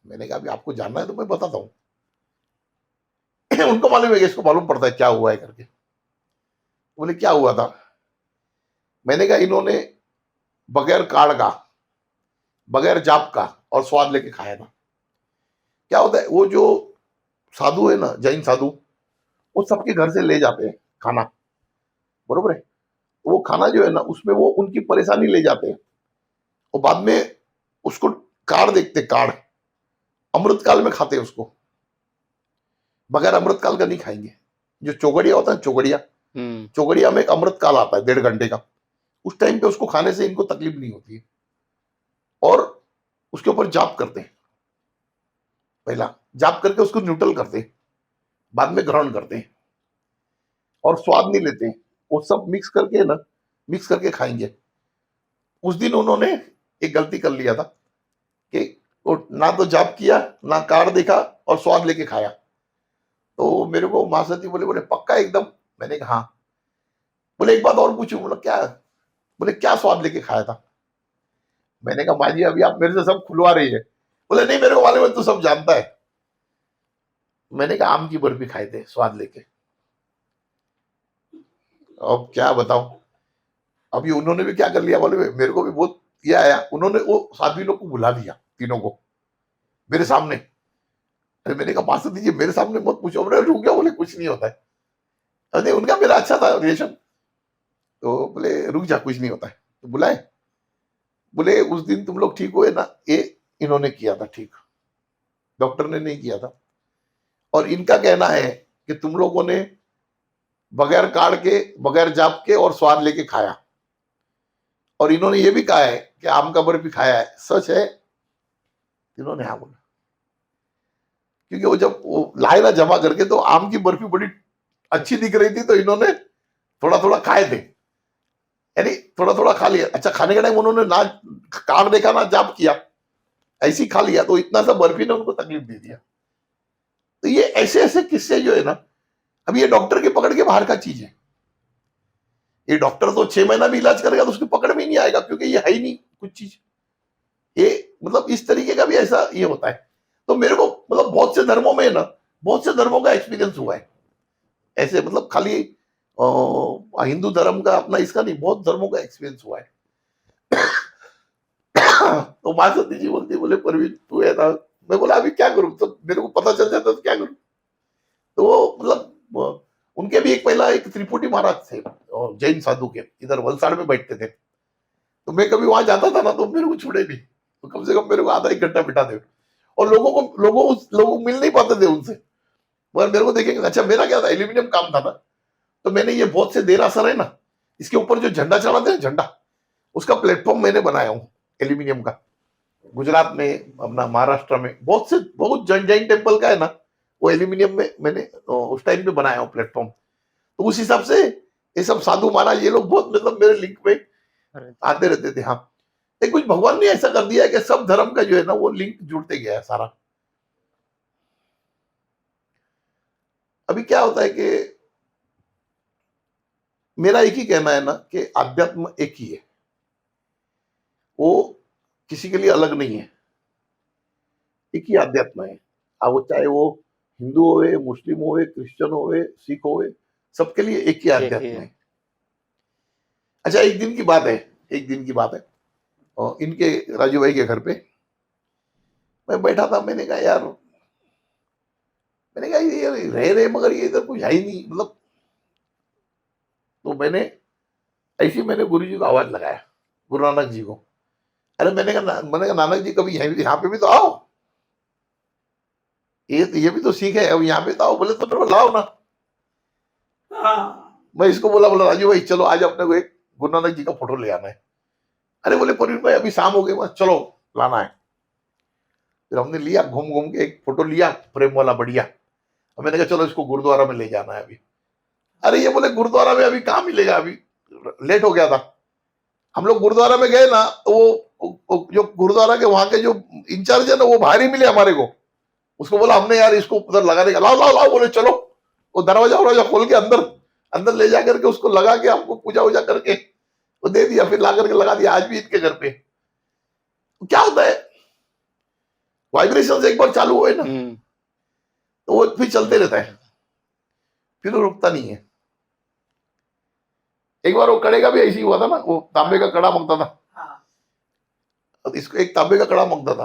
मैंने कहा अभी आपको जानना है तो मैं बताता हूँ। उनको मालूम है कि इसको मालूम पड़ता है क्या हुआ है करके। बोले क्या हुआ था? मैंने कहा इन्होंने बगैर कार्ड का, बगैर जाप का और स्वाद लेके खाया था। क्या होता है, वो जो साधु है ना, जैन साधु, वो सबके घर से ले जाते हैं खाना, बरोबर है? वो खाना जो है ना, उसमें वो उनकी परेशानी ले जाते हैं और बाद में उसको कार्ड देखते, कार्ड अमृत काल में खाते हैं उसको, बगैर अमृत काल का नहीं खाएंगे। जो चौगड़िया होता है, चौगड़िया, चौगड़िया में एक अमृत काल आता है 1.5 घंटे का, उस टाइम पे उसको खाने से इनको तकलीफ नहीं होती है। और उसके ऊपर जाप करते हैं, पहला जाप करके उसको न्यूट्रल करते हैं, बाद में ग्रहण करते हैं और स्वाद नहीं लेते हैं। वो सब मिक्स करके ना, मिक्स करके खाएंगे। उस दिन उन्होंने एक गलती कर लिया था कि वो ना तो जाप किया, ना कार्ड देखा और स्वाद लेके खाया। तो मेरे को महासती बोले, बोले पक्का एकदम? मैंने कहा हाँ। बोले एक बात और पूछूं? बोला क्या? बोले क्या स्वाद लेके खाया था? मैंने कहा माँ जी अभी आप मेरे से सब खुलवा रही है। बोले नहीं मेरे को मालूम है, तू सब जानता है। मैंने कहा आम की बर्फी खाए थे स्वाद लेके। अब क्या बताऊं, अभी उन्होंने भी क्या कर लिया मालूम है, मेरे को भी बहुत ये आया, उन्होंने वो साध्वी लोग को बुला लिया तीनों को मेरे सामने। अरे मैंने कहा मास्टर जी मेरे सामने मत पूछो। बोले रुक गया, बोले कुछ नहीं होता है। अरे उनका मेरा अच्छा था रिलेशन, तो बोले रुक जा कुछ नहीं होता है। तो बुलाए, बोले उस दिन तुम लोग ठीक हुए ना, ये इन्होंने किया था ठीक, डॉक्टर ने नहीं किया था। और इनका कहना है कि तुम लोगों ने बगैर कार्ड के, बगैर जाप के और स्वाद लेके खाया। और इन्होंने ये भी कहा है कि आम का बर्फी खाया है। सच है? इन्होंने हाँ बोला, क्योंकि वो जब वो लाए ना जमा करके, तो आम की बर्फी बड़ी अच्छी दिख रही थी, तो इन्होंने थोड़ा थोड़ा खाए थे, यानी थोड़ा थोड़ा खा लिया। अच्छा खाने के टाइम उन्होंने ना कार्ड देखा ना जाप किया, ऐसे ही खा लिया, तो इतना सा बर्फी ने उनको तकलीफ दे दिया। तो ये ऐसे ऐसे किस्से जो है ना, अब ये डॉक्टर के पकड़ के बाहर का चीज है। ये डॉक्टर तो 6 महीना भी इलाज करेगा तो उसकी पकड़ में ही नहीं आएगा, क्योंकि ये है ही नहीं कुछ चीज। ये मतलब इस तरीके का भी ऐसा ये होता है। तो मेरे को मतलब बहुत से धर्मों में ना, बहुत से धर्मों का एक्सपीरियंस हुआ है ऐसे, मतलब खाली हिंदू धर्म का अपना इसका नहीं, बहुत धर्मों का एक्सपीरियंस हुआ है। तो माँ सती जी बोलती, बोले परवीन तू है ना। मैं बोला अभी क्या करूं, तो मेरे को पता चल जाता तो क्या करूं। तो वो मतलब उनके भी एक पहला एक त्रिपुटी महाराज थे जैन साधु के, इधर वलसाड़ में बैठते थे। तो मैं कभी वहां जाता था ना, तो मेरे को छोड़े नहीं, तो कम से कम मेरे को आधा 1 घंटा बिठा दे। और लोगों को मिल नहीं पाते थे उनसे, मगर मेरे को देखेंगे। अच्छा मेरा क्या था, एल्यूमिनियम काम था ना, तो मैंने ये बहुत से देरासर है ना, इसके ऊपर जो झंडा चढ़ाते हैं झंडा, उसका प्लेटफॉर्म मैंने बनाया हूँ एल्यूमिनियम का। गुजरात में, अपना महाराष्ट्र में बहुत जैन जैन टेम्पल का है ना, वो एल्यूमिनियम में मैंने उस टाइम पे बनाया हूँ प्लेटफॉर्म। तो उस हिसाब से ये सब साधु महाराज ये लोग बहुत मतलब मेरे लिंक में आते रहते थे। हाँ, लेकिन कुछ भगवान ने ऐसा कर दिया है कि सब धर्म का जो है ना वो लिंक जुड़ते गया है सारा। अभी क्या होता है कि मेरा एक ही कहना है ना कि आध्यात्म एक ही है, वो किसी के लिए अलग नहीं है, एक ही आध्यात्म है। अब वो चाहे वो हिंदू होवे, मुस्लिम होवे, क्रिश्चियन होवे, सिख होवे, सबके लिए एक ही आध्यात्म है। अच्छा एक दिन की बात है, एक दिन की बात है, और इनके राजू भाई के घर पे मैं बैठा था। मैंने कहा यार, मैंने कहा ये रह रहे मगर ये इधर कुछ है ही नहीं, मतलब। तो मैंने ऐसे मैंने गुरु जी को आवाज लगाया, गुरु नानक जी को। अरे मैंने कहा नानक जी कभी यहाँ पे भी तो आओ, ये भी तो सीख है, अब यहाँ पे तो आओ। बोले तो मेरे को लाओ ना। मैं इसको बोला, बोला राजू भाई चलो आज अपने को एक गुरु नानक जी का फोटो ले आना है। अरे बोले परवीन भाई अभी शाम हो गई, बस चलो लाना है। फिर हमने लिया, घूम घूम के एक फोटो लिया फ्रेम वाला बढ़िया। और मैंने कहा चलो इसको गुरुद्वारा में ले जाना है अभी। अरे ये बोले गुरुद्वारा में अभी कहाँ मिलेगा, अभी लेट हो गया था। हम लोग गुरुद्वारा में गए ना, तो वो जो गुरुद्वारा के वहां के जो इंचार्ज है ना, वो बाहर ही मिले हमारे को। उसको बोला हमने यार इसको उधर लगाने का, लाओ लाओ लाओ। बोले चलो, वो दरवाजा खोल के अंदर अंदर ले जा करके उसको लगा के हमको पूजा वूजा करके वो दे दिया, फिर ला करके लगा दिया। आज भी इनके घर पे क्या होता है, वाइब्रेशन एक बार चालू हुए ना, तो वो फिर चलते रहता है, फिर वो रुकता नहीं है। एक बार वो कड़े का भी ऐसी हुआ था ना, वो तांबे का कड़ा मांगता था, अब इसको एक तांबे का कड़ा मांगता था।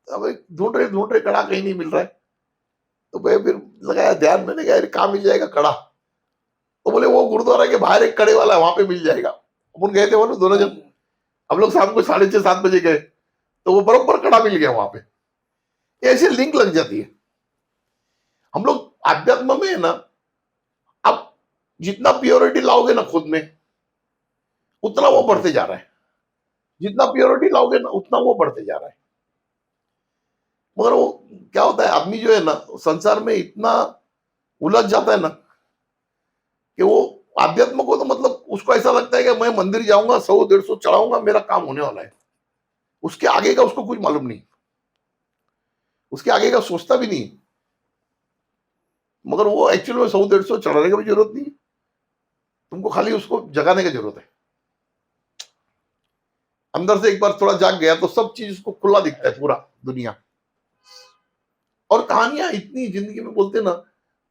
अब ढूंढ रहे कड़ा कहीं नहीं मिल रहा है। तो मैं फिर लगाया ध्यान, मैंने कहा कहाँ मिल जाएगा कड़ा? तो बोले वो गुरुद्वारा के बाहर एक कड़े वाला है, वहां पे मिल जाएगा। अपन गए थे वो दोनों जन, हम लोग शाम को 6:30-7 बजे गए, तो वो बराबर कड़ा मिल गया वहां पे। ऐसे लिंक लग जाती है। हम लोग आध्यात्म में है ना, आप जितना प्योरिटी लाओगे ना खुद में, उतना वो बढ़ते जा रहा है। जितना प्योरिटी लाओगे ना, उतना वो बढ़ते जा रहा है। मगर वो क्या होता है, आदमी जो है ना संसार में इतना उलझ जाता है ना कि वो आध्यात्म को तो मतलब उसको ऐसा लगता है कि मैं मंदिर जाऊंगा, 100-150 चढ़ाऊंगा, मेरा काम होने वाला है। उसके आगे का उसको कुछ मालूम नहीं, उसके आगे का सोचता भी नहीं। मगर वो एक्चुअली में 100-150 चढ़ाने की भी जरूरत नहीं, तुमको खाली उसको जगाने की जरूरत है। अंदर से एक बार थोड़ा जाग गया तो सब चीज उसको खुला दिखता है, पूरा दुनिया। और कहानियां इतनी जिंदगी में बोलते ना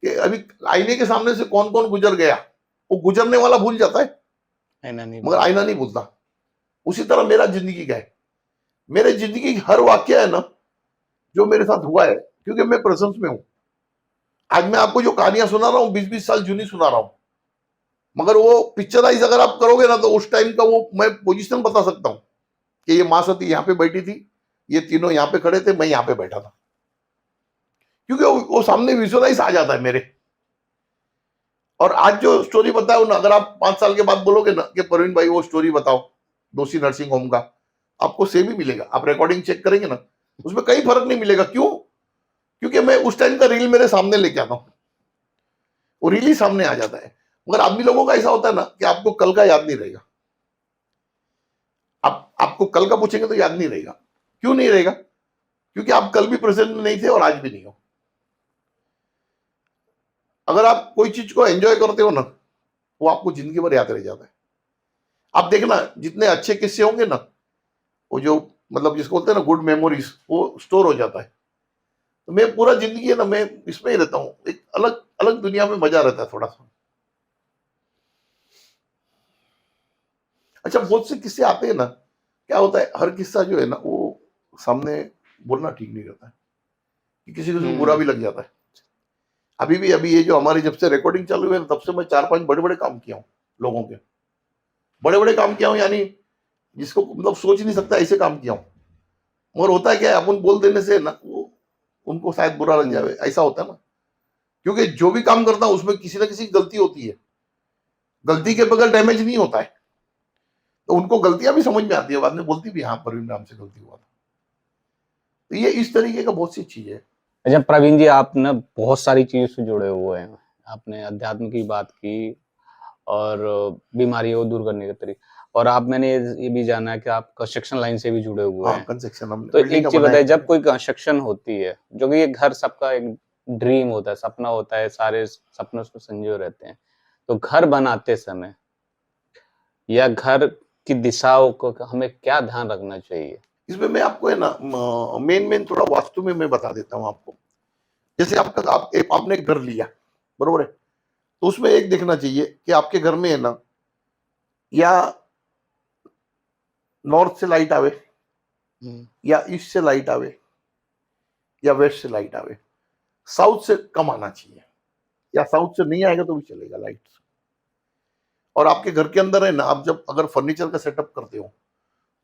कि अभी आईने के सामने से कौन कौन गुजर गया, वो गुजरने वाला भूल जाता है, मगर आईना नहीं भूलता। उसी तरह मेरा जिंदगी का है। मेरे जिंदगी की हर वाक्य है ना जो मेरे साथ हुआ है, क्योंकि मैं प्रेजेंस में हूं। आज मैं आपको जो कहानियां सुना रहा हूं 20-20 साल जूनी सुना रहा हूं, मगर वो पिक्चराइज अगर आप करोगे ना तो उस टाइम का वो मैं पोजीशन बता सकता हूं कि ये माँ सती यहाँ पे बैठी थी, ये तीनों यहाँ पे खड़े थे, मैं यहाँ पे बैठा था। क्योंकि वो सामने विजुअलाइज आ जाता है मेरे। और आज जो स्टोरी बताओ ना, अगर आप 5 साल के बाद बोलोगे ना कि प्रवीण भाई वो स्टोरी बताओ दोषी नर्सिंग होम का, आपको सेम ही मिलेगा। आप रिकॉर्डिंग चेक करेंगे ना, उसमें कहीं फर्क नहीं मिलेगा। क्यों? क्योंकि मैं उस टाइम का रील मेरे सामने लेके आता हूं, वो रील ही सामने आ जाता है। मगर आदमी लोगों का ऐसा होता है ना कि आपको कल का याद नहीं रहेगा। आपको कल का पूछेंगे तो याद नहीं रहेगा। क्यों नहीं रहेगा? क्योंकि आप कल भी प्रेजेंट में नहीं थे और आज भी नहीं हो। अगर आप कोई चीज को एंजॉय करते हो ना, वो आपको जिंदगी भर याद रह जाता है। आप देखना जितने अच्छे किस्से होंगे ना, वो जो मतलब जिसको बोलते हैं ना गुड मेमोरीज, वो स्टोर हो जाता है। तो मैं पूरा जिंदगी है ना, मैं इसमें ही रहता हूँ, एक अलग अलग दुनिया में मजा रहता है थोड़ा सा। अच्छा, बहुत से किस्से आते हैं ना, क्या होता है हर किस्सा जो है ना वो सामने बोलना ठीक नहीं रहता है, कि किसी को बुरा भी लग जाता है। अभी ये जो हमारी जब से रिकॉर्डिंग चालू है तब से मैं 4-5 बड़े बड़े काम किया हूँ, लोगों के बड़े बड़े काम किया हूँ, यानी जिसको मतलब सोच नहीं सकता ऐसे काम किया हूँ। और होता है क्या है, अपन बोल देने से ना वो उनको शायद बुरा लग जाए, ऐसा होता है ना। क्योंकि जो भी काम करता हूं उसमें किसी ना किसी की गलती होती है, गलती के बगैर डैमेज नहीं होता है। तो उनको गलतियां भी समझ में आती है, बाद में बोलती भी हाँ प्रवीण राम से गलती हुआ था। तो ये इस तरीके का बहुत सी चीज है। अच्छा प्रवीण जी, आप ना बहुत सारी चीज़ों से जुड़े हुए हैं। आपने अध्यात्म की बात की और बीमारियों को दूर करने के तरीके, और आप मैंने ये भी जाना है कि आप कंस्ट्रक्शन लाइन से भी जुड़े हुए हाँ, हैं। कंस्ट्रक्शन हमने तो बिल्डिंग एक का चीज़ बनाया बताइए, है। जब कोई कंस्ट्रक्शन होती है, जो कि ये घर सबका एक ड्रीम होता है, सपना होता है, सारे सपनों से संजोए रहते हैं। तो घर बनाते समय या घर की दिशाओं को हमें क्या ध्यान रखना चाहिए? इसमें मैं आपको है ना मेन मेन थोड़ा वास्तु में मैं बता देता हूँ आपको। जैसे आपने एक घर लिया, बरोबर है, तो उसमें एक देखना चाहिए कि आपके घर में है ना, या नॉर्थ से लाइट आवे, या ईस्ट से लाइट आवे, या वेस्ट से लाइट आवे। साउथ से कम आना चाहिए, या साउथ से नहीं आएगा तो भी चलेगा लाइट। और आपके घर के अंदर है ना, आप जब अगर फर्नीचर का सेटअप करते हो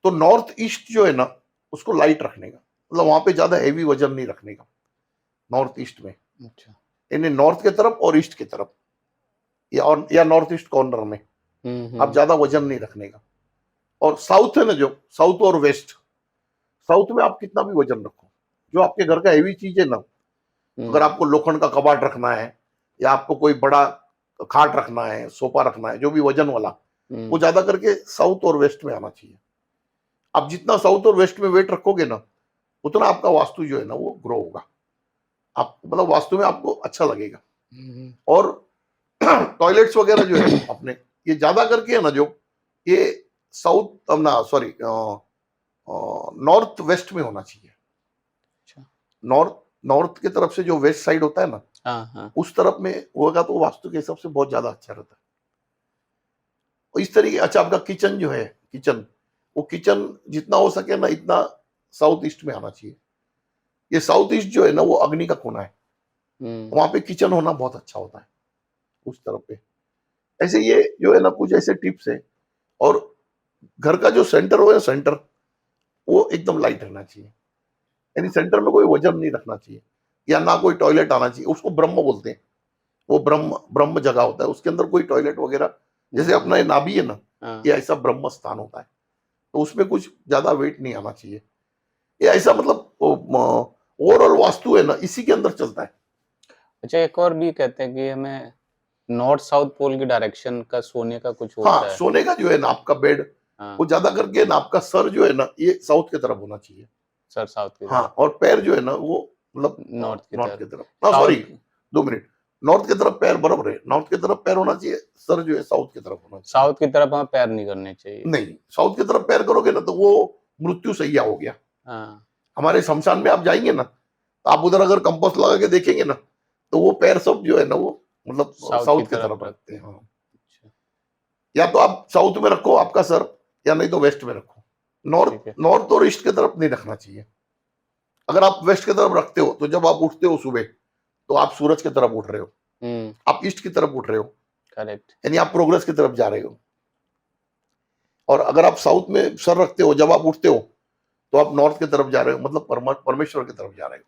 तो नॉर्थ ईस्ट जो है ना उसको लाइट रखने का, मतलब वहां पे ज्यादा हैवी वजन नहीं रखने का नॉर्थ ईस्ट में। अच्छा। यानी नॉर्थ की तरफ और ईस्ट की तरफ, या नॉर्थ ईस्ट कॉर्नर में आप ज्यादा वजन नहीं रखने का। और साउथ है ना, जो साउथ और वेस्ट, साउथ में आप कितना भी वजन रखो, जो आपके घर का हैवी चीज है ना, अगर आपको लोखंड का कबाड़ रखना है, या आपको कोई बड़ा खाट रखना है, सोफा रखना है, जो भी वजन वाला, वो ज्यादा करके साउथ और वेस्ट में आना चाहिए। आप जितना साउथ और वेस्ट में वेट रखोगे ना, उतना आपका वास्तु जो है ना वो ग्रो होगा। आप मतलब वास्तु में आपको अच्छा लगेगा। और टॉयलेट्स वगैरह जो है अपने, ये ज्यादा करके है ना, जो ये साउथ ना सॉरी नॉर्थ वेस्ट में होना चाहिए। अच्छा। नॉर्थ नॉर्थ की तरफ से जो वेस्ट साइड होता है ना, हाँ, हाँ। उस तरफ में होगा तो वास्तु के हिसाब से बहुत ज्यादा अच्छा रहता है। और इस तरीके अच्छा आपका किचन जो है, किचन, वो किचन जितना हो सके ना इतना साउथ ईस्ट में आना चाहिए। ये साउथ ईस्ट जो है ना वो अग्नि का कोना है, वहां पे किचन होना बहुत अच्छा होता है उस तरफ पे। ऐसे ये जो है ना कुछ ऐसे टिप्स है। और घर का जो सेंटर हो, सेंटर वो एकदम लाइट रहना चाहिए, यानी सेंटर में कोई वजन नहीं रखना चाहिए, या ना कोई टॉयलेट आना चाहिए। उसको ब्रह्म बोलते हैं, वो ब्रह्म ब्रह्म जगह होता है, उसके अंदर कोई टॉयलेट वगैरह, जैसे अपना ये नाभि है ना, ये ऐसा ब्रह्म स्थान होता है, तो उसमें कुछ ज्यादा वेट नहीं आना चाहिए। ये ऐसा मतलब ओवरऑल वास्तु है ना इसी के अंदर चलता है। अच्छा, एक और भी कहते हैं कि हमें नॉर्थ साउथ पोल की डायरेक्शन का सोने का कुछ हाँ, होता है। सोने का जो है ना आपका बेड, हाँ, वो ज्यादा करके ना आपका सर जो है ना ये साउथ की तरफ होना चाहिए। सर साउथ की हाँ, तरफ, और पैर जो है ना वो मतलब नॉर्थ की नॉर्थ तरफ। की तरफ। हाँ साउथ सॉरी, 2 मिनट, नॉर्थ की तरफ पैर बराबर है, नॉर्थ की तरफ पैर होना चाहिए, सर जो है साउथ की तरफ होना चाहिए। साउथ की तरफ हमें पैर नहीं करने चाहिए। नहीं, साउथ की तरफ पैर करोगे ना तो वो मृत्यु सैया हो गया। हाँ, हमारे शमशान में आप जाएंगे ना, तो आप उधर अगर कंपोस्ट लगा के देखेंगे ना, तो वो पैर सब जो है ना वो मतलब साउथ की साउथ की तरफ तरफ रखते हैं। हाँ, अच्छा, या तो आप साउथ में रखो आपका सर, या नहीं तो वेस्ट में रखो। नॉर्थ ठीक है। नॉर्थ और ईस्ट की तरफ नहीं रखना चाहिए। अगर आप वेस्ट की तरफ रखते हो तो जब आप उठते हो सुबह, तो आप सूरज की तरफ उठ रहे हो, आप ईस्ट की तरफ उठ रहे हो, करेक्ट। यानी आप प्रोग्रेस की तरफ जा रहे हो। और अगर आप साउथ में सर रखते हो जब आप उठते हो, तो आप नॉर्थ की तरफ जा रहे हो, मतलब परमेश्वर की तरफ जा रहे हो।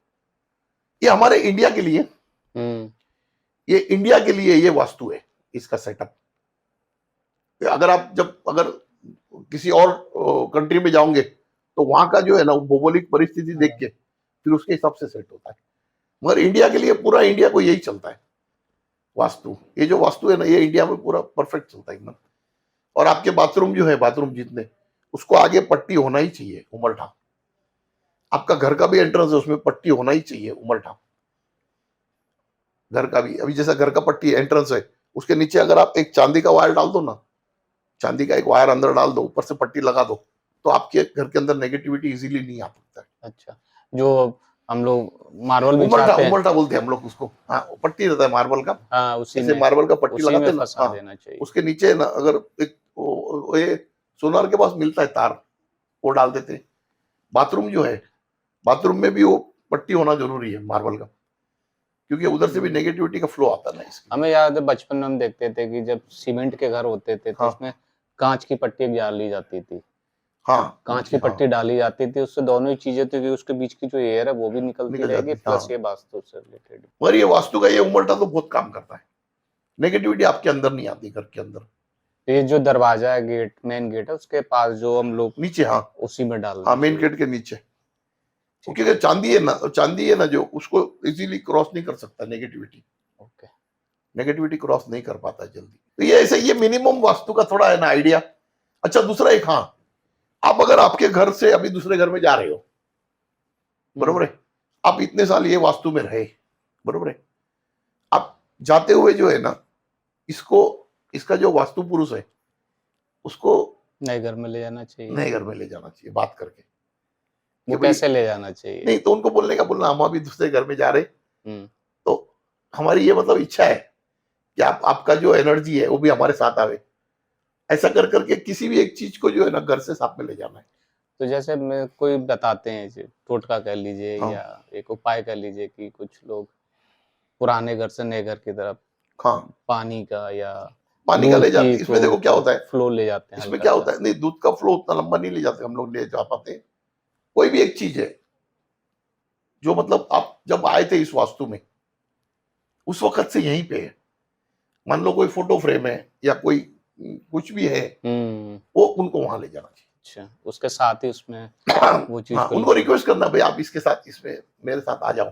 ये हमारे इंडिया के लिए, हम्म, ये इंडिया के लिए ये वास्तु है, इसका सेटअप। अगर आप जब अगर किसी और कंट्री में जाओगे, तो वहां का जो है ना वो भौगोलिक परिस्थिति देख के फिर उसके हिसाब से सेट होता है। मगर इंडिया के लिए, पूरा इंडिया को यही चलता है वास्तु। ये जो वास्तु है ना ये इंडिया में पूरा परफेक्ट चलता है एकदम। और आपके बाथरूम जो है, बाथरूम जितने, उसको आगे पट्टी होना ही चाहिए उमरठा। आपका घर का भी एंट्रेंस है उसमें पट्टी होना ही चाहिए उमरठा। घर का भी, अभी जैसा घर का पट्टी एंट्रेंस है, उसके नीचे अगर आप एक चांदी का वायर डाल दो ना, चांदी का एक वायर अंदर डाल दो, ऊपर से पट्टी लगा दो, तो आपके घर के अंदर नेगेटिविटी इजीली नहीं आ सकता है। अच्छा, जो हम लोग मार्बल उमरठा, बिछाते हैं, उमरठा बोलते हैं हम लोग उसको। हाँ, पट्टी रहता है मार्बल का, हाँ, उसी जैसे में मार्बल का पट्टी उसी लगाते में हैं ना, फंसा हाँ, देना चाहिए। उसके नीचे ना अगर एक ये सोनार के पास मिलता है तार, वो डाल देते हैं। बाथरूम जो है, बाथरूम में भी वो पट्टी होना जरूरी है मार्बल का, क्योंकि उधर से भी नेगेटिविटी का फ्लो आता है ना इसके लिए। हमें याद है बचपन में हम देखते थे कि जब सीमेंट के घर होते थे तो हाँ उसमें कांच की पट्टी डाली जाती थी। हाँ, कांच की पट्टी डाली जाती थी, उससे दोनों ही चीजें थी कि उसके बीच की जो एयर है वो भी निकलती निकल रहेगी, जाती, हाँ। प्लस ये वास्तु से रिलेटेड। मगर ये वास्तु का ये उमरठा तो बहुत काम करता है, नेगेटिविटी आपके अंदर नहीं आती घर के अंदर। ये जो दरवाजा है, गेट, मेन गेट है, उसके पास जो हम लोग नीचे, हाँ, उसी में डालना हाँ, मेन चाहिए। गेट के नीचे। ठीक क्योंकि चांदी है ना, चांदी है ना जो, उसको इजीली क्रॉस नहीं कर सकता नेगेटिविटी, ओके। नेगेटिविटी क्रॉस नहीं कर पाता है जल्दी। तो ये ऐसे, ये मिनिमम वास्तु का थोड़ा है ना आइडिया। अच्छा, दूसरा एक, हाँ, आप अगर आपके घर से अभी दूसरे घर में जा रहे हो, बरोबर है, आप इतने साल ये वास्तु में रहे, बरोबर है, आप जाते हुए जो है ना, इसको, इसका जो वास्तु पुरुष है उसको नए घर में ले जाना चाहिए। नए घर में ले जाना चाहिए बात करके कि वो भाई, कैसे ले जाना चाहिए? नहीं तो उनको बोलने का, बोलना हम अभी दूसरे घर में जा रहे, हम्म, तो हमारी ये मतलब इच्छा है कि आप, आपका जो एनर्जी है वो भी हमारे साथ आवे। ऐसा कर करके किसी भी एक चीज को जो है ना घर से साथ में ले जाना है। तो जैसे मैं कोई बताते हैं, टोटका कह लीजिए हाँ या एक उपाय कह लीजिए कि कुछ लोग पुराने घर से नए घर की तरफ हाँ, पानी का या पानी का दूध ले की जाते, इसमें देखो क्या होता है, फ्लो ले जाते हैं इसमें हल्का क्या सा। होता है, नहीं दूध का फ्लो उतना लंबा नहीं ले जाते हम लोग, ले जा पाते हैं। कोई भी एक चीज है जो मतलब आप जब आए थे इस वास्तु में, उस वक्त से यहीं पे है। मान लो कोई फोटो फ्रेम है या कोई कुछ भी है, वो उनको वहां ले जाना अच्छा, उसके साथ ही उसमें चाहिए। वो चीज हाँ, को उनको ले रिक्वेस्ट करना, भाई आप इसके साथ, इसमें मेरे साथ आ जाओ।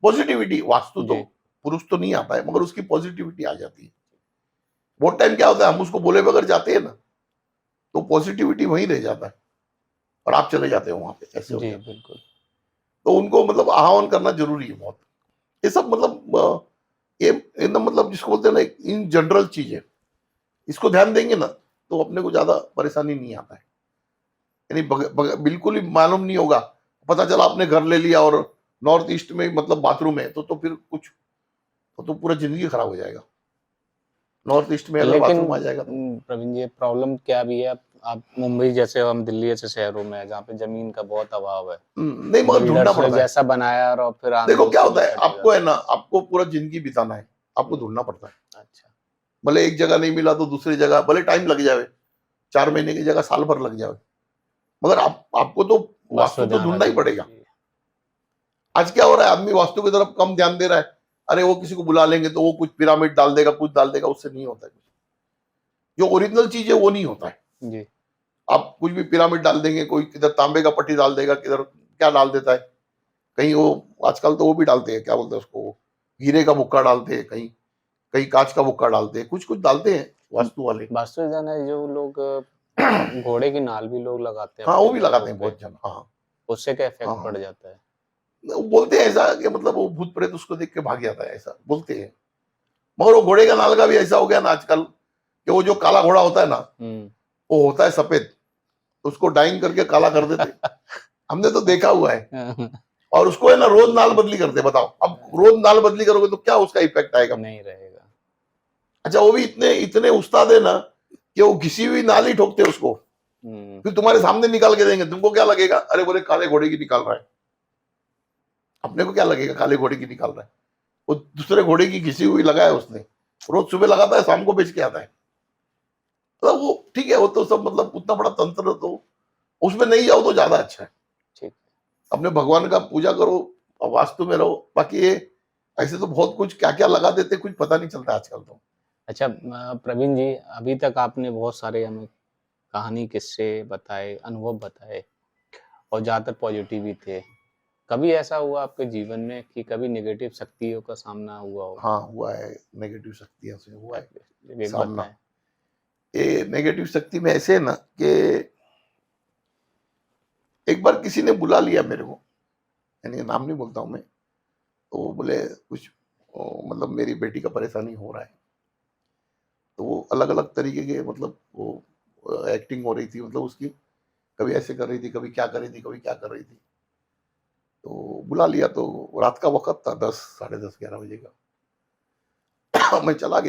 पॉजिटिविटी, वास्तु तो जी, पुरुष तो नहीं आता है, मगर उसकी पॉजिटिविटी आ जाती है। बहुत टाइम क्या होता है, हम उसको बोले बगैर जाते हैं ना, तो पॉजिटिविटी वहीं रह जाता है और आप चले जाते हो वहां पे, ऐसे हो जी, जाता है। बिल्कुल। तो उनको मतलब आह्वान करना जरूरी है बहुत। ये सब मतलब ये एकदम मतलब जिसको बोलते हैं ना, इन जनरल चीज है। इसको ध्यान देंगे ना तो अपने को ज्यादा परेशानी नहीं आता है। यानी बिल्कुल ही मालूम नहीं होगा, पता चला आपने घर ले लिया और नॉर्थ ईस्ट में मतलब बाथरूम है, तो फिर कुछ, तो पूरा जिंदगी खराब हो जाएगा। नॉर्थ ईस्ट में अगर लेकिन बाथरूम आ जाएगा तो प्रवीण जी, प्रॉब्लम क्या भी है, आप मुंबई जैसे, हम दिल्ली जैसे शहरों में हैं, जहाँ पे ज़मीन का बहुत अभाव है। नहीं, मगर ढूंढना बिल्डर्स ने पड़ता है। जैसा बनाया और फिर देखो आंधी क्या से वो होता है, सेट हो आपको है जाता ना, आपको पूरा जिंदगी बिताना है, आपको है। ढूंढना पड़ता है। अच्छा, भले एक जगह नहीं मिला तो दूसरी जगह, भले टाइम लग जाए, 4 महीने की जगह साल भर लग जाए, मगर आपको तो वास्तव वास्तु तो जाना ढूंढना ही ज़रूरी पड़ेगा। है। आज क्या हो रहा है, आदमी वास्तु की तरफ कम ध्यान दे रहा है। अरे वो किसी को बुला लेंगे तो वो कुछ पिरामिड डाल देगा, कुछ डाल देगा, उससे नहीं होता है। जो ओरिजिनल चीज है वो नहीं होता है। जी, आप कुछ भी पिरामिड डाल देंगे, कोई किधर तांबे का पट्टी डाल देगा, किधर क्या डाल देता है, कहीं वो आजकल तो वो भी डालते हैं, क्या बोलते हैं उसको, हीरे का मुक्का डालते हैं, कहीं कहीं कांच का मुक्का डालते हैं, कुछ कुछ डालते हैं वास्तु वाले। वास्तु जाना है जो लोग घोड़े की नाल भी लोग लगाते हैं हाँ, अपने वो भी दरवाज़ों लगाते हैं पे, बहुत जन। हाँ उससे क्या हाँ इफ़ेक्ट हाँ, पड़ जाता है? वो बोलते हैं ऐसा कि मतलब वो भूत प्रेत उसको देख के भाग जाता है, ऐसा बोलते हैं। मगर वो घोड़े का नाल का भी ऐसा हो गया ना आजकल, कि वो जो काला घोड़ा होता है ना, हुँ। वो होता है सफेद, उसको डाइंग करके काला कर देते। हमने तो देखा हुआ है। और उसको है ना रोज नाल बदली करते, बताओ अब रोज नाल बदली करोगे तो क्या उसका इफेक्ट आएगा। नहीं रहेगा। अच्छा, वो भी इतने इतने उस्ताद है ना, कि वो घिसी हुई नाल ही ठोकते उसको, हुँ, फिर तुम्हारे सामने निकाल के देंगे, तुमको क्या लगेगा, अरे बोले काले घोड़े की निकाल रहा है, अपने को क्या लगेगा काले घोड़े की निकाल रहा है, वो दूसरे घोड़े की घिसी हुई लगाया उसने, रोज सुबह लगाता है, शाम को बेच के आता है। मतलब वो ठीक है, वो तो सब मतलब उतना बड़ा तंत्र, तो उसमें नहीं जाओ तो ज्यादा अच्छा है। ठीक। अपने भगवान का पूजा करो और वास्तु में रहो, बाकी ये ऐसे तो बहुत कुछ क्या क्या लगा देते, कुछ पता नहीं चलता आजकल तो। अच्छा, प्रवीण जी, अभी तक आपने बहुत सारे हमें कहानी, किस्से बताए, अनुभव बताए और ज़्यादातर पॉज़िटिव ही थे। कभी ऐसा हुआ आपके जीवन में कि कभी नेगेटिव शक्तियों का सामना हुआ हो? हाँ, हुआ है, नेगेटिव शक्तियों से हुआ है एक सामना। बताएँ। ये नेगेटिव शक्ति में ऐसे है ना कि एक बार किसी ने बुला लिया मेरे को, यानी नाम नहीं बोलता हूँ मैं, तो वो बोले कुछ मतलब मेरी बेटी का परेशानी हो रहा है, तो वो अलग अलग तरीके के मतलब वो एक्टिंग हो रही थी, मतलब उसकी कभी ऐसे कर रही थी, कभी क्या कर रही थी, कभी क्या कर रही थी। तो बुला लिया, तो रात का वक्त था, 10 साढ़े 10 11 बजे का। मैं चला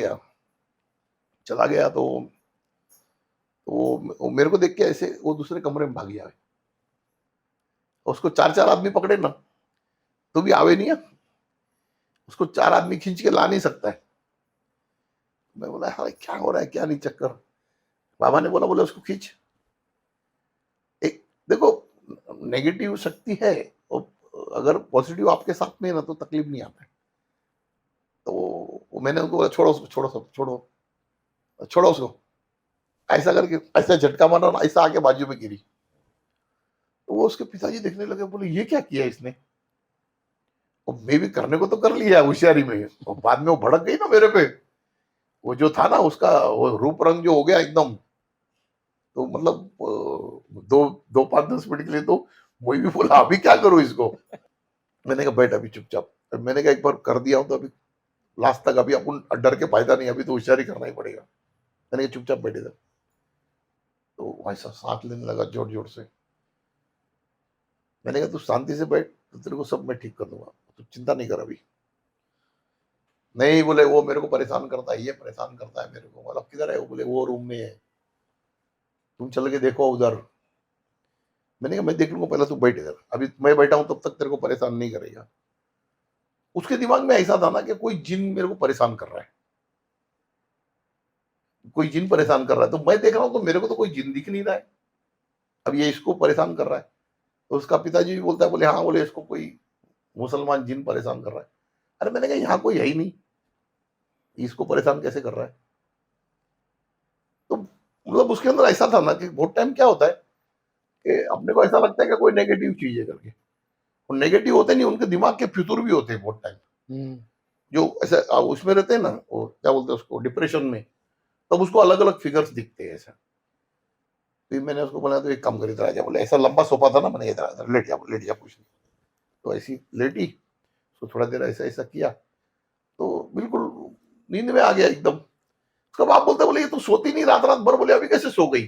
गया तो वो मेरे को देख के ऐसे वो दूसरे कमरे में भाग गया। उसको चार चार आदमी पकड़े ना तो भी आवे नहीं है, उसको चार आदमी खींच के ला नहीं सकता है। मैं बोला हाँ क्या हो रहा है, क्या नहीं चक्कर। बाबा ने बोला, बोले उसको खींच। एक देखो, नेगेटिव शक्ति है, और अगर पॉजिटिव आपके साथ में है ना तो तकलीफ नहीं आता है। तो मैंने उनको बोला छोड़ो उसको, छोड़ो सब छोड़ो, छोड़ो उसको, ऐसा करके ऐसा झटका मारा ना, ऐसा आके बाजू में गिरी। तो वो उसके पिताजी देखने लगे, बोले ये क्या किया इसने। और मैं भी करने को तो कर लिया होशियारी में, और बाद में वो भड़क गई ना मेरे पे। वो जो था ना उसका वो रूप रंग जो हो गया एकदम, तो मतलब दो दो 5-10 मिनट के लिए तो वही भी बोला अभी क्या करूं इसको। मैंने कहा बैठ अभी चुपचाप। अब मैंने कहा एक बार कर दिया हूं तो अभी लास्ट तक, अभी अपन डर के फायदा नहीं, अभी तो होशियारी करना ही पड़ेगा। मैंने कहा चुपचाप बैठे थे। तो वहां सांस लेने लगा जोर जोर से। मैंने कहा तू शांति से बैठ, तो तेरे को सब मैं ठीक कर दूंगा, तू चिंता नहीं कर अभी। नहीं, बोले वो मेरे को परेशान करता है, ये परेशान करता है मेरे को। मतलब किधर है वो, बोले वो रूम में है, तुम चल के देखो उधर। मैंने कहा मैं देख लूंगा, पहले तू बैठ इधर, अभी मैं बैठा हूं तब तक तेरे को परेशान नहीं करेगा। उसके दिमाग में ऐसा था ना कि कोई जिन मेरे को परेशान कर रहा है, कोई जिन परेशान कर रहा है। तो मैं देख रहा हूं तो मेरे को तो कोई जिन दिख नहीं रहा है, अब ये इसको परेशान कर रहा है। तो उसका पिताजी भी बोलता है, बोले हाँ, बोले इसको कोई मुसलमान जिन परेशान कर रहा है। अरे मैंने कहा यहाँ कोई है ही नहीं, इसको परेशान कैसे कर रहा है। तो मतलब उसके अंदर ऐसा था ना कि बहुत टाइम क्या होता है कि अपने को ऐसा लगता है कि कोई नेगेटिव चीज है करके, और नेगेटिव होते नहीं, उनके दिमाग के फ्यूचर भी होते हैं बहुत टाइम, हुँ, जो ऐसे उसमें रहते हैं ना, वो क्या बोलते हैं उसको, डिप्रेशन में। तब उसको अलग अलग फिगर्स दिखते हैं ऐसा। फिर मैंने उसको बोला तो एक काम कर, इधर आ जा। बोले ऐसा लंबा सोफा था ना, मैंने इधर इधर लेट जा, लेट जा, कुछ नहीं। तो ऐसी लेटी, तो थोड़ा देर ऐसा ऐसा किया, तो बिल्कुल नींद में आ गया एकदम। उसका बाप बोलता है, बोले ये तो सोती नहीं रात रात भर। बोले अभी कैसे सो गई।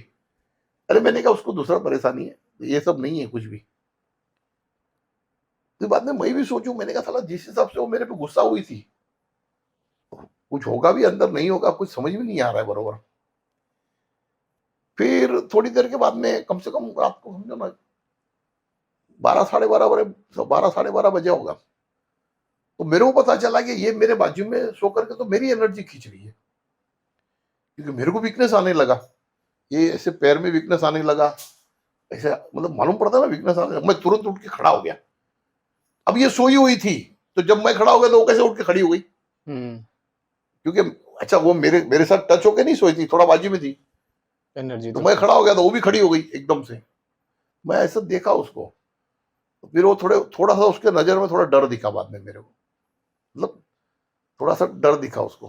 अरे मैंने कहा उसको दूसरा परेशानी है, ये सब नहीं है कुछ भी। फिर बाद में मैं भी सोचूं, मैंने कहा साला जिस हिसाब से वो मेरे पे गुस्सा हुई थी, कुछ होगा भी अंदर, नहीं होगा, कुछ समझ में नहीं आ रहा है बरोबर। फिर थोड़ी देर के बाद में कम से कम रात को समझो ना 12 साढ़े 12 बजे होगा, तो मेरे को पता चला कि ये मेरे बाजू में सो करके तो मेरी एनर्जी खींच रही है, क्योंकि मेरे को वीकनेस आने लगा, ये ऐसे पैर में वीकनेस आने लगा, ऐसे मतलब मालूम पड़ता है ना वीकनेस आने लगा। मैं तुरंत उठ के खड़ा हो गया। अब ये सोई हुई थी, तो जब मैं खड़ा हो गया तो वो कैसे उठ के खड़ी हो गई, क्योंकि अच्छा वो मेरे मेरे साथ टच होके नहीं सोई थी, थोड़ा बाजू में थी, एनर्जी तो तो मैं खड़ा हो गया तो वो भी खड़ी हो गई एकदम से। मैं ऐसा देखा उसको, तो फिर वो थोड़ा सा उसके नजर में थोड़ा डर दिखा बाद में मेरे को, मतलब थोड़ा सा डर दिखा उसको।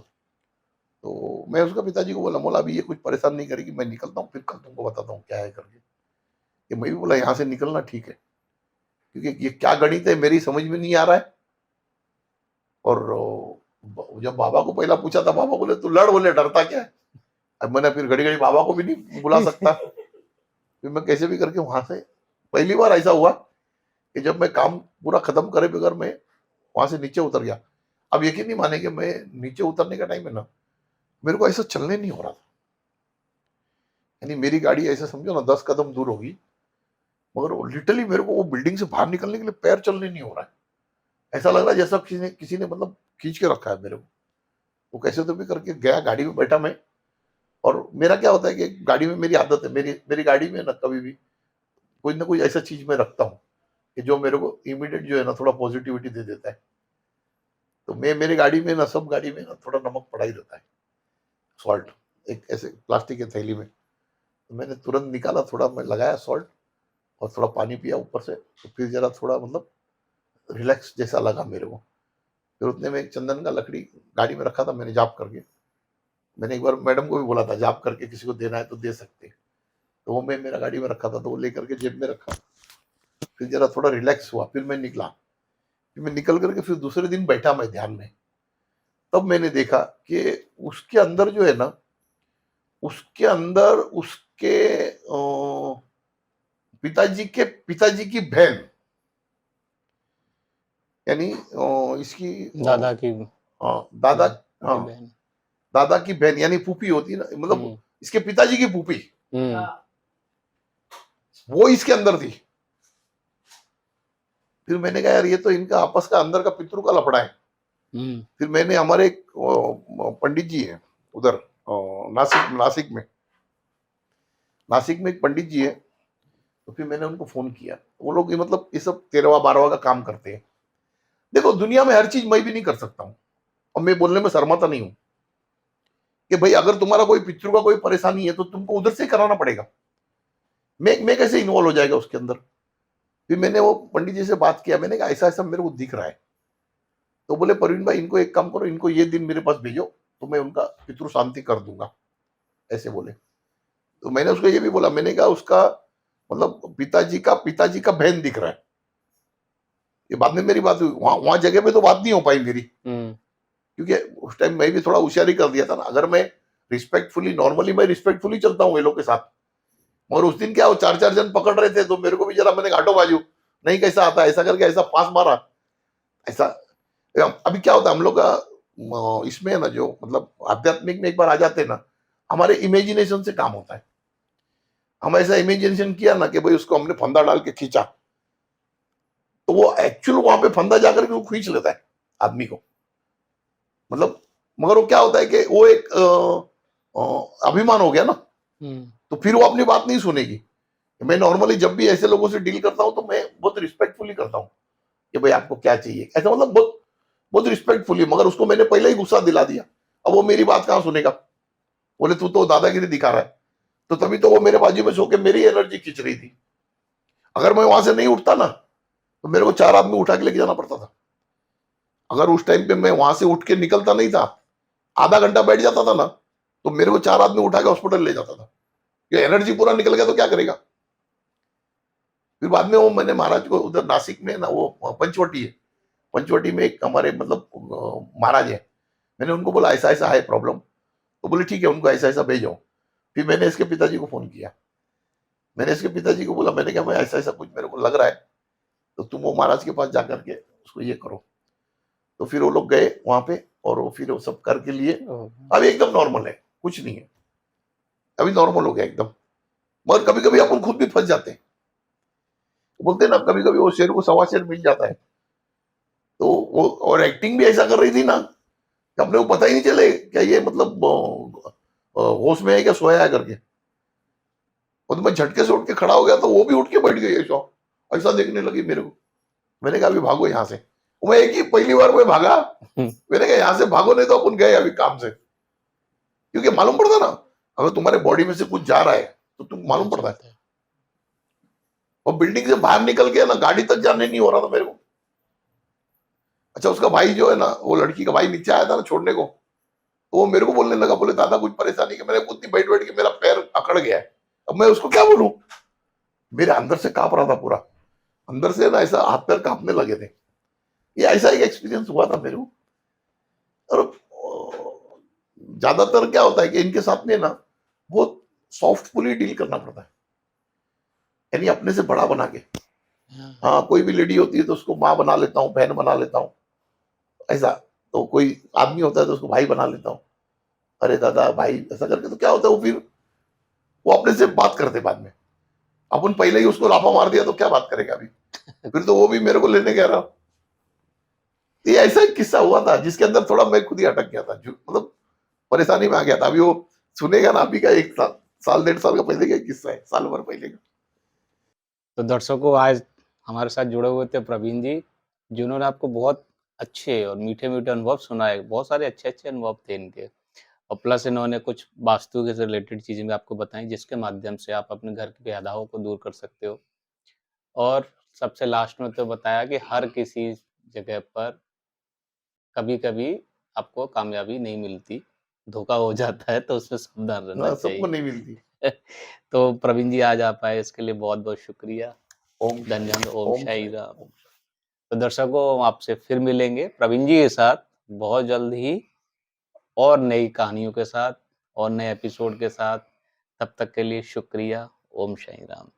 तो मैं उसका पिताजी को बोला, बोला अभी ये कुछ परेशान नहीं करेगी, मैं निकलता हूँ, फिर कल तुमको बताता हूँ क्या है करके। कि मैं भी बोला यहाँ से निकलना ठीक है, क्योंकि ये क्या गणित है मेरी समझ में नहीं आ रहा है। और जब बाबा को पहला पूछा था, बाबा बोले तू लड़, बोले डरता क्या है। अब मैंने फिर घड़ी घड़ी बाबा को भी नहीं बुला सकता, फिर मैं कैसे भी करके वहां से, पहली बार ऐसा हुआ कि जब मैं काम पूरा खत्म करे बगैर मैं वहां से नीचे उतर गया। अब यकीन नहीं मानेंगे, मैं नीचे उतरने का टाइम है ना, मेरे को ऐसा चलने नहीं हो रहा था, यानी मेरी गाड़ी ऐसा समझो ना 10 कदम दूर होगी, मगर लिटरली मेरे को वो बिल्डिंग से बाहर निकलने के लिए पैर चलने नहीं हो रहा है। ऐसा लग रहा है जैसा किसी ने मतलब खींच के रखा है मेरे को। वो कैसे तो भी करके गया, गाड़ी में बैठा मैं। और मेरा क्या होता है कि गाड़ी में मेरी आदत है, मेरी मेरी गाड़ी में ना कभी भी कोई ना कोई ऐसा चीज मैं रखता हूँ कि जो मेरे को इमीडिएट जो है ना थोड़ा पॉजिटिविटी दे देता है। तो मैं मेरी गाड़ी में ना, सब गाड़ी में ना थोड़ा नमक पड़ा ही रहता है, सॉल्ट, एक ऐसे प्लास्टिक के थैली में। तो मैंने तुरंत निकाला, थोड़ा मैं लगाया सॉल्ट और थोड़ा पानी पिया ऊपर से, तो फिर जरा थोड़ा मतलब रिलैक्स जैसा लगा मेरे को। फिर उतने में एक चंदन का लकड़ी गाड़ी में रखा था मैंने, जाप करके। मैंने एक बार मैडम को भी बोला था जाप करके किसी को देना है तो दे सकते हैं। तो वो मैं मेरा गाड़ी में रखा था, तो वो लेकर के जेब में रखा। फिर जरा थोड़ा रिलैक्स हुआ, फिर मैं निकला। फिर मैं निकल करके फिर दूसरे दिन बैठा मैं ध्यान में। तब मैंने देखा कि उसके अंदर जो है ना, उसके अंदर उसके पिताजी की बहन, यानी इसकी दादा की दादा, हाँ, बहन। दादा की बहन यानी फूफी होती है ना, मतलब इसके पिताजी की फूफी, वो इसके अंदर थी। फिर मैंने कहा यार ये तो इनका आपस का अंदर का पितरों का लफड़ा है। फिर मैंने, हमारे एक पंडित जी है उधर नासिक में एक पंडित जी है। तो फिर मैंने उनको फोन किया, वो लोग ये मतलब ये सब 13वां 12वां का काम करते हैं। देखो दुनिया में हर चीज मैं भी नहीं कर सकता हूँ, और मैं बोलने में शर्माता नहीं हूँ कि भाई अगर तुम्हारा कोई पितरों का कोई परेशानी है तो तुमको उधर से ही कराना पड़ेगा। मैं कैसे इन्वॉल्व हो जाएगा उसके अंदर। फिर मैंने वो पंडित जी से बात किया, मैंने कहा ऐसा ऐसा मेरे को दिख रहा है। तो बोले प्रवीण भाई इनको एक काम करो, इनको ये दिन मेरे पास भेजो, तो मैं उनका पितृ शांति कर दूंगा, ऐसे बोले। तो मैंने उसको ये भी बोला, मैंने कहा उसका मतलब पिताजी का बहन दिख रहा है। ये बाद में मेरी बात हुई, वहां वहां जगह पे तो बात नहीं हो पाई मेरी, क्योंकि उस टाइम मैं भी थोड़ा होशियारी कर दिया था ना। अगर मैं रिस्पेक्टफुली, नॉर्मली मैं रिस्पेक्टफुली चलता हूँ ये लोग के साथ, और उस दिन क्या वो 4 4 जन पकड़ रहे थे, तो मेरे को भी जरा, मैंने घाटो बाजू नहीं कैसा आता, ऐसा करके ऐसा पास मारा ऐसा। अभी क्या होता है हम लोग का इसमें है ना, जो मतलब आध्यात्मिक में एक बार आ जाते हैं ना, हमारे इमेजिनेशन से काम होता है। हम ऐसा इमेजिनेशन किया ना कि भाई उसको हमने फंदा डाल के खींचा, तो वो एक्चुअल वहां पे फंदा जाकर के वो खींच लेता है आदमी को, मतलब। मगर वो क्या होता है कि वो एक अभिमान हो गया ना, तो फिर वो अपनी बात नहीं सुनेगी। मैं नॉर्मली जब भी ऐसे लोगों से डील करता हूं तो मैं बहुत रिस्पेक्टफुली करता हूं कि भाई आपको क्या चाहिए, ऐसा मतलब बहुत बहुत रिस्पेक्टफुली। मगर उसको मैंने पहले ही गुस्सा दिला दिया, अब वो मेरी बात कहां सुनेगा। बोले तू तो दादागिरी दिखा रहा है। तो तभी तो वो मेरे बाजू में सो के मेरी एनर्जी खींच रही थी। अगर मैं वहां से नहीं उठता ना, तो मेरे को 4 आदमी उठा के लेके जाना पड़ता था। अगर उस टाइम पे मैं वहां से उठ के निकलता नहीं था, आधा घंटा बैठ जाता था ना, तो मेरे को 4 आदमी उठा के हॉस्पिटल ले जाता था। ये एनर्जी पूरा निकल गया तो क्या करेगा। फिर बाद में वो मैंने महाराज को, उधर नासिक में ना वो पंचवटी है, पंचवटी में एक हमारे मतलब महाराज है। मैंने उनको बोला ऐसा ऐसा है प्रॉब्लम, तो बोले ठीक है उनको ऐसा ऐसा भेजो। फिर मैंने इसके पिताजी को फोन किया, मैंने इसके पिताजी को बोला, मैंने कहा मैं ऐसा ऐसा कुछ मेरे को लग रहा है, तो तुम वो महाराज के पास जाकर के उसको ये करो। तो फिर वो लोग गए वहां पे और वो फिर वो सब करके लिए। अब एकदम नॉर्मल है, कुछ नहीं है, अभी नॉर्मल हो गया एकदम। मगर कभी कभी अपन खुद भी फंस जाते हैं, बोलते हैं ना कभी कभी वो शेर को सवा शेर मिल जाता है। तो वो और एक्टिंग भी ऐसा कर रही थी ना कि अपने को पता ही नहीं चले क्या ये मतलब होश में है क्या सोया है करके। और तो मैं झटके से उठ के खड़ा हो गया तो वो भी उठ के बैठ गई, ऐसा ऐसा देखने लगी मेरे को। मैंने कहा अभी भागो यहाँ से। मैं एक ही पहली बार मैं भागा, मैंने कहा यहाँ से भागो नहीं तो अपन गए अभी काम से। क्योंकि मालूम पड़ता ना, अगर तुम्हारे बॉडी में से कुछ जा रहा है तो तुम मालूम पड़ता है। और बिल्डिंग से बाहर निकल के ना गाड़ी तक जाने नहीं हो रहा था मेरे को। अच्छा उसका भाई जो है ना, वो लड़की का भाई नीचे आया था ना छोड़ने को, तो वो मेरे को बोलने लगा, बोले दादा कुछ परेशानी है। मैंने उतनी बैठ बैठ के मेरा पैर अकड़ गया है, अब मैं उसको क्या बोलूं। मेरे अंदर से कांप रहा था पूरा, अंदर से ना ऐसा हाथ पैर कांपने लगे थे। ये ऐसा एक एक्सपीरियंस हुआ था मेरे को। और ज्यादातर क्या होता है कि इनके साथ में ना बहुत सॉफ्टफुली डील करना पड़ता है, यानी अपने से बड़ा बना के। हाँ कोई भी लेडी होती है तो उसको माँ बना लेता हूँ, बहन बना लेता हूँ, ऐसा। तो कोई आदमी होता है तो उसको भाई बना लेता हूँ, अरे दादा भाई ऐसा करके। तो क्या होता है वो फिर वो अपने से बात करते बाद में। अपन पहले ही उसको लाफा मार दिया तो क्या बात करेगा अभी, फिर तो वो भी मेरे को लेने कह रहा। ये ऐसा एक किस्सा हुआ था जिसके अंदर थोड़ा मैं खुद ही अटक गया था, मतलब परेशानी में आ गया था। अभी वो सुनेगा ना, अभी का एक साल 1.5 साल का पहले का किस्सा है, साल भर पहले का। तो दर्शकों आज हमारे साथ जुड़े हुए थे प्रवीण जी, जिन्होंने आपको बहुत अच्छे और मीठे-मीठे अनुभव सुनाए। बहुत सारे अच्छे-अच्छे अनुभव थे इनके और प्लस इन्होंने कुछ वास्तु से रिलेटेड चीज़ें भी आपको बताई, जिसके माध्यम से आप अपने घर की बाधाओं को दूर कर सकते हो। और सबसे लास्ट में तो बताया कि हर किसी जगह पर कभी-कभी आपको कामयाबी नहीं मिलती, धोखा हो जाता है, तो उसमें सावधान रहना सबको चाहिए। नहीं मिलती। तो प्रवीण जी आज आप आए इसके लिए बहुत-बहुत शुक्रिया। ओम शांति, धन्यवाद। ओम ओम शाई शांति, राम। ओम शांति। तो दर्शकों हम आपसे फिर मिलेंगे प्रवीण जी के साथ बहुत जल्द ही और नई कहानियों के साथ और नए एपिसोड के साथ। तब तक के लिए शुक्रिया। ओम शाई राम।